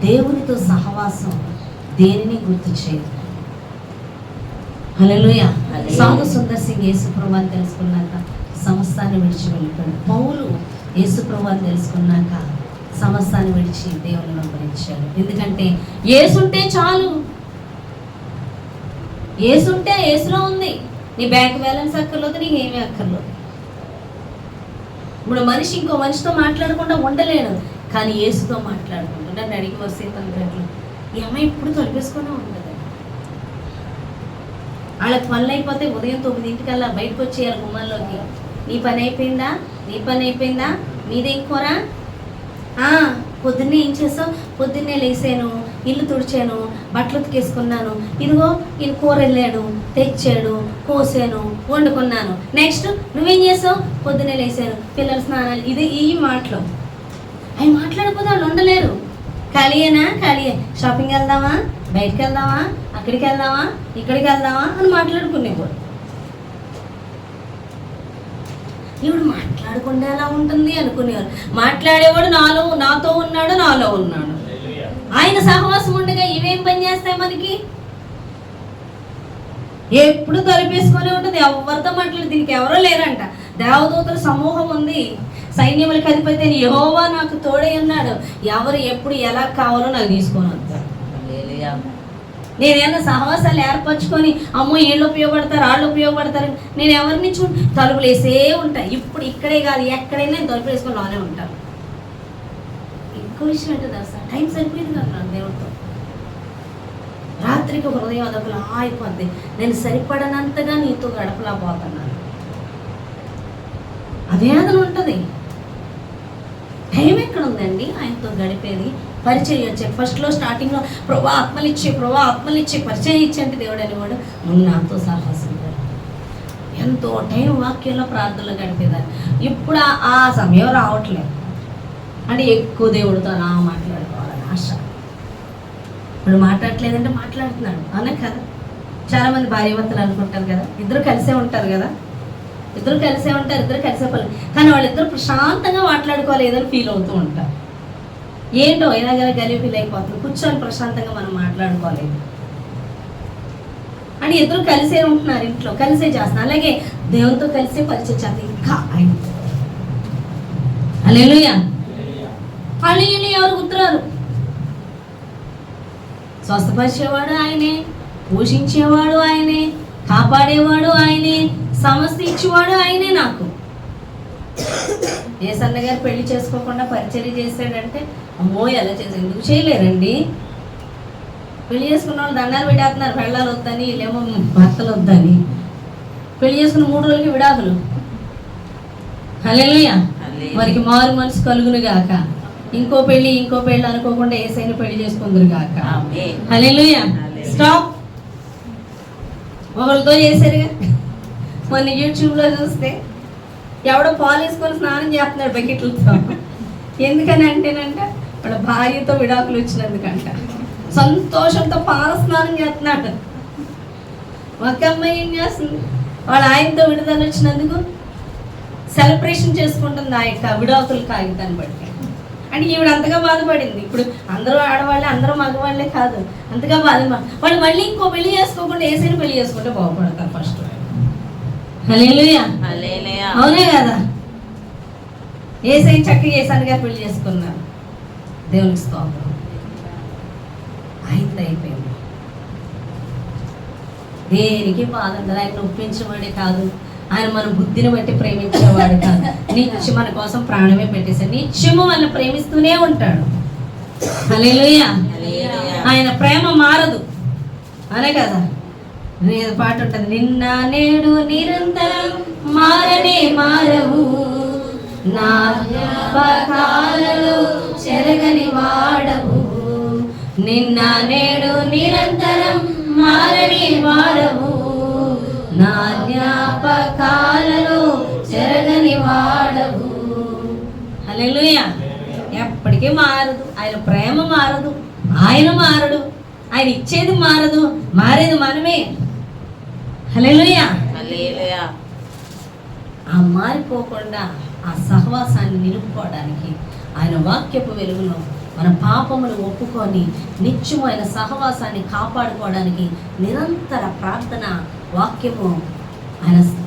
దేవునితో సహవాసం దేనిని గుర్తు చేయదు. హల్లెలూయా. సాధు సుందర్ సింగ్ యేసు ప్రభువుని తెలుసుకున్నాక సమస్తాన్ని విడిచి వెళ్ళిపోయాడు. పౌలు యేసు ప్రభువుని తెలుసుకున్నాక సమస్తాన్ని విడిచి దేవుని వెంబడించాడు. ఎందుకంటే యేసుంటే చాలు. యేసుంటే యేసులో ఉంది. నీ బ్యాంక్ బ్యాలెన్స్ అక్కర్లేదు, నీకు ఏమీ అక్కర్లేదు. ఇప్పుడు మనిషి ఇంకో మనిషితో మాట్లాడకుండా ఉండలేడు, కానీ యేసుతో మాట్లాడుకుంటాడు. నన్ను అడిగి వస్తే తనట్లు ఈ అమ్మాయి ఇప్పుడు తొలిపేసుకునే ఉంటుంది. వాళ్ళకి పనులు అయిపోతే ఉదయం 9 బయటకు వచ్చేయాలి గుమ్మాల్లోకి. నీ పని అయిపోయిందా, నీ పని అయిపోయిందా, మీదేం కూర, పొద్దున్నే ఏం చేసావు, పొద్దున్నే లేసాను, ఇల్లు తుడిచాను, బట్టలు ఉతికేసుకున్నాను, ఇదిగో ఈయన కూర వెళ్ళాడు, తెచ్చాడు, కోసాను, వండుకున్నాను. నెక్స్ట్ నువ్వేం చేసావు, పొద్దున్నే లేసాను, పిల్లల స్నానాలు. ఇది ఈ మాటలు అవి మాట్లాడకపోతే వాళ్ళు ఉండలేరు. ఖాళీయేనా, ఖాళీయే, షాపింగ్ వెళ్దామా, బయటకు వెళ్దామా, అక్కడికి వెళ్దామా, ఇక్కడికి వెళ్దామా అని మాట్లాడుకునేవాడు. ఇప్పుడు మాట్లాడకుండా ఎలా ఉంటుంది అనుకునేవారు. మాట్లాడేవాడు నాతో ఉన్నాడు, నాలో ఉన్నాడు. ఆయన సహవాసం ఉండగా ఇవేం పని చేస్తాయి మనకి. ఎప్పుడు తలిపేసుకొని ఉంటుంది, ఎవరితో మాట్లాడి. దీనికి ఎవరో లేరంట, దేవదూతల సమూహం ఉంది, సైన్యములకు అధిపతి అయిన యెహోవా నాకు తోడై ఉన్నాడు. ఎవరు ఎప్పుడు ఎలా కావాలో నాకు తీసుకొని వస్తారు. నేనేమన్నా సహవాసాలు ఏర్పరచుకొని అమ్మో వీళ్ళు ఉపయోగపడతారు వాళ్ళు ఉపయోగపడతారు, నేను ఎవరిని తలుపులు వేసే ఉంటాయి. ఇప్పుడు ఇక్కడే కాదు ఎక్కడైనా నేను తలుపులు వేసుకొని లోనే ఉంటాను. ఇంకో విషయం ఏంటో సార్, టైం సరిపోయింది కదా నాకు దేవుడితో. రాత్రికి హృదయం అదొకలా అయిపోద్ది, నేను సరిపడనంతగా నీతో గడపలేకపోతున్నాను. అవేదన ఉంటుంది. టైం ఎక్కడ ఉందండి ఆయనతో గడిపేది? పరిచయం వచ్చే ఫస్ట్లో స్టార్టింగ్లో ప్రభా ఆత్మలిచ్చి పరిచయం ఇచ్చంటే దేవుడు అనేవాడు, నువ్వు నాతో సాహసం ఎంతో టైం వాక్యంలో ప్రార్థనలో గడిపేదాన్ని. ఇప్పుడు ఆ సమయం రావట్లేదు. అంటే ఎక్కువ దేవుడితో మాట్లాడుకోవాలని ఆశ. ఇప్పుడు మాట్లాడట్లేదంటే మాట్లాడుతున్నాడు అనే కదా. చాలామంది భార్యాభర్తలు అనుకుంటారు కదా, ఇద్దరు కలిసే ఉంటారు కదా, ఇద్దరు కలిసే పనులు, కానీ వాళ్ళిద్దరు ప్రశాంతంగా మాట్లాడుకోవాలి ఏదో ఫీల్ అవుతూ ఉంటారు. ఏంటో ఎలాగైనా గలి ఫీల్ అయిపోతుంది, కూర్చొని ప్రశాంతంగా మనం మాట్లాడుకోలేదు అని ఇద్దరు కలిసే ఉంటున్నారు, ఇంట్లో కలిసే చేస్తున్నారు. అలాగే దేవునితో కలిసే పరిచయం చేస్తారు. ఇంకా హల్లెలూయా ఎవరు గుర్తురారు. స్వస్థపరిచేవాడు ఆయనే, పోషించేవాడు ఆయనే, కాపాడేవాడు ఆయనే, సమస్త ఇచ్చేవాడు ఆయనే. నాకు ఏసన్న గారు పెళ్లి చేసుకోకుండా పరిచర్య చేశాడంటే అమ్మో ఎలా చేసి ఎందుకు చేయలేరండి? పెళ్లి చేసుకున్న వాళ్ళు దండాలు పెట్టేస్తున్నారు, పెళ్ళాలు వద్దని, వీళ్ళేమో భర్తలు వద్దని. పెళ్లి చేసుకున్న 3 రోజులకి విడాకులు. హల్లెలూయా. వారికి మారు మనసు కలుగును గాక. ఇంకో పెళ్లి అనుకోకుండా ఏసైనా పెళ్లి చేసుకుందరు గాక. హల్లెలూయా. స్టాప్. ఒకరితో చేశారుగా. మొన్న యూట్యూబ్లో చూస్తే ఎవడో పాలు వేసుకొని స్నానం చేస్తున్నాడు బకెట్లతో. ఎందుకని అంటేనంట వాళ్ళ భార్యతో విడాకులు వచ్చినందుకంట సంతోషంతో పాల స్నానం చేస్తున్నాడు. ఒక అమ్మాయి ఏం చేస్తుంది, వాళ్ళ ఆయనతో విడుదల వచ్చినందుకు సెలబ్రేషన్ చేసుకుంటుంది ఆ యొక్క విడాకులు కాగితాన్ని బట్టి. అంటే ఈవిడ అంతగా బాధపడింది. ఇప్పుడు అందరూ ఆడవాళ్ళే, అందరూ మగవాళ్ళే కాదు, అంతగా వాళ్ళు మళ్ళీ ఇంకో పెళ్లి చేసుకోకుండా ఏసైనా పెళ్లి చేసుకుంటే బాగుపడతారు ఫస్ట్. హల్లెలూయా. అవునే కదా. ఏసై చక్కగా ఏసాని గారు పెళ్లి చేసుకున్నారు. దేవునికి స్తోత్రం. ఆయనతో అయిపోయింది. దేనికి బాధ ఉండదు. ఆయన ఒప్పించేవాడే కాదు, ఆయన మన బుద్ధిని బట్టి ప్రేమించేవాడు కాదు. నిత్యం మన కోసం ప్రాణమే పెట్టేశాడు. నిత్యము మనల్ని ప్రేమిస్తూనే ఉంటాడు. హల్లెలూయా. ఆయన ప్రేమ మారదు అనే కదా పాట ఉంటుంది, నిన్న నేడు నిరంతరం మారనే మారవు, నా జ్ఞాపకాలలో చెరగని వాడవు. నిన్న నేడు నిరంతరం మారని మారవు, నా జ్ఞాపకాలలో చెరగని వాడవు. హల్లెలూయా. ఎప్పటికీ మారదు. ఆయన ప్రేమ మారదు, ఆయన మారడు, ఆయన ఇచ్చేది మారదు, మారేది మనమే. హల్లెలూయా. ఆ మారిపోకుండా ఆ సహవాసాన్ని నిలుపుకోవడానికి ఆయన వాక్యపు వెలుగులో మన పాపములు ఒప్పుకొని నిత్యము ఆయన సహవాసాన్ని కాపాడుకోవడానికి నిరంతర ప్రార్థన, వాక్యము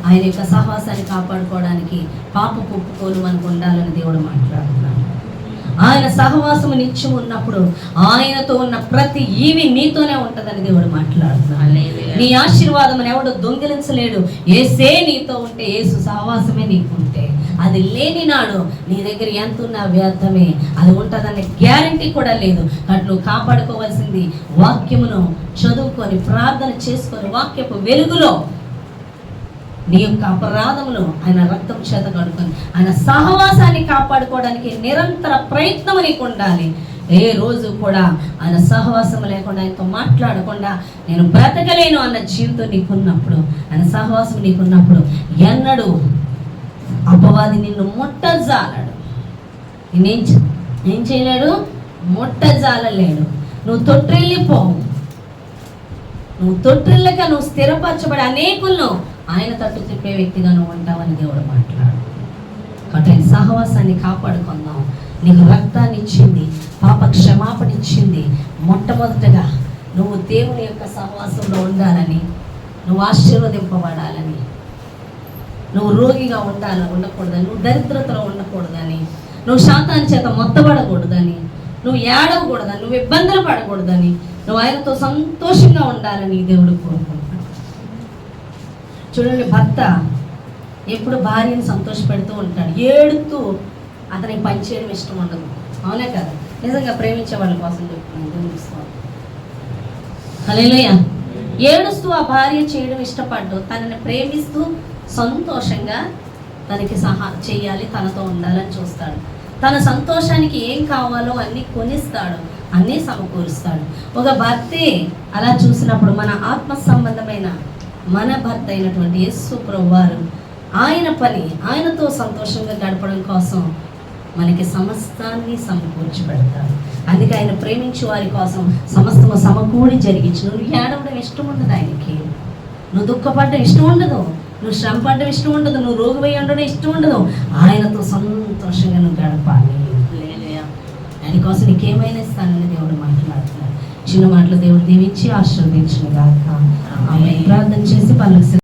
ఆయన యొక్క సహవాసాన్ని కాపాడుకోవడానికి పాపపు ఒప్పుకోలు మనకు ఉండాలని దేవుడు మాట్లాడుతున్నాడు. ఆయన సహవాసము నిత్యం ఉన్నప్పుడు ఆయనతో ఉన్న ప్రతి ఈవి నీతోనే ఉంటుందని దేవుడు మాట్లాడుతున్నాడు. నీ ఆశీర్వాదం ఎవడు దొంగిలించలేడు. ఏసే నీతో ఉంటే, ఏసు సహవాసమే నీకు ఉంటే, అది లేని నాడు నీ దగ్గర ఎంత ఉన్నా వ్యర్థమే. అది ఉంటుందనే గ్యారంటీ కూడా లేదు. కాబట్టి నువ్వు కాపాడుకోవాల్సింది వాక్యమును చదువుకొని ప్రార్థన చేసుకొని వాక్యపు వెలుగులో నీ యొక్క అపరాధములు ఆయన రక్తం చేత కడుకొని ఆయన సహవాసాన్ని కాపాడుకోవడానికి నిరంతర ప్రయత్నం నీకు ఉండాలి. ఏ రోజు కూడా ఆయన సహవాసం లేకుండా, ఆయనతో మాట్లాడకుండా నేను బ్రతకలేను అన్న జీవితం నీకున్నప్పుడు, ఆయన సహవాసం నీకున్నప్పుడు ఎన్నడూ అపవాది నిన్ను ముట్టజాలడు. ఏం చేయలేడు, ముట్టజాలలేడు. నువ్వు తొట్టిల్లిపోవు. నువ్వు తొట్టిల్లక నువ్వు స్థిరపరచబడి అనేకులను ఆయన తట్టు తిప్పే వ్యక్తిగా నువ్వు ఉంటావని దేవుడు మాట్లాడు. కాబట్టి ఆయన సహవాసాన్ని కాపాడుకుందాం. నీకు రక్తాన్ని ఇచ్చింది, పాప క్షమాపణ ఇచ్చింది. మొట్టమొదటగా నువ్వు దేవుని యొక్క సహవాసంలో ఉండాలని, నువ్వు ఆశీర్వదింపబడాలని, నువ్వు రోగిగా ఉండకూడదని, నువ్వు దరిద్రతలో ఉండకూడదని, నువ్వు శాతాన్ని చేత మొత్తబడకూడదని, నువ్వు ఏడవకూడదని, నువ్వు ఇబ్బందులు పడకూడదని నువ్వు ఆయనతో సంతోషంగా ఉండాలని దేవుడు కోరుకుంటున్నాడు. చూడండి, భర్త ఎప్పుడు భార్యను సంతోష పెడుతూ ఉంటాడు. ఏడుతూ అతనికి పనిచేయడం ఇష్టం ఉండదు. అవునే కదా? నిజంగా ప్రేమించే వాళ్ళ కోసం చెప్తున్నాను. దేవుని స్తోత్రం. హల్లెలూయా. ఏడుస్తూ ఆ భార్య చేయడం ఇష్టపడ్డు. తనని ప్రేమిస్తూ సంతోషంగా తనకి చేయాలి, తనతో ఉండాలని చూస్తాడు. తన సంతోషానికి ఏం కావాలో అన్నీ కొనిస్తాడు, అన్నీ సమకూరుస్తాడు. ఒక భర్తే అలా చూసినప్పుడు మన ఆత్మ సంబంధమైన మన భర్త అయినటువంటి యేసు ప్రభువారు ఆయన పని, ఆయనతో సంతోషంగా గడపడం కోసం మనకి సమస్తాన్ని సమకూర్చి పెడతాడు. అందుకే ఆయన ప్రేమించే వారి కోసం సమస్తము సమకూడి జరిగించు. నువ్వు ఏడవడం ఇష్టం ఉండదు ఆయనకి, నువ్వు దుఃఖపడడం ఇష్టం ఉండదు, నువ్వు శ్రమ పడడం ఇష్టం ఉండదు, నువ్వు రోగివై ఉండడం ఇష్టం ఉండదు. ఆయనతో సంతోషంగా నువ్వు గడపాలి. ఆయన కోసం నీకేమైనా ఇస్తానని దేవుడు మాట్లాడుతున్నాడు. చిన్న మాటలు దేవుడు దీవించి ఆశీర్వదించిన గాక. ఆమె ప్రార్థన చేసి పనులకు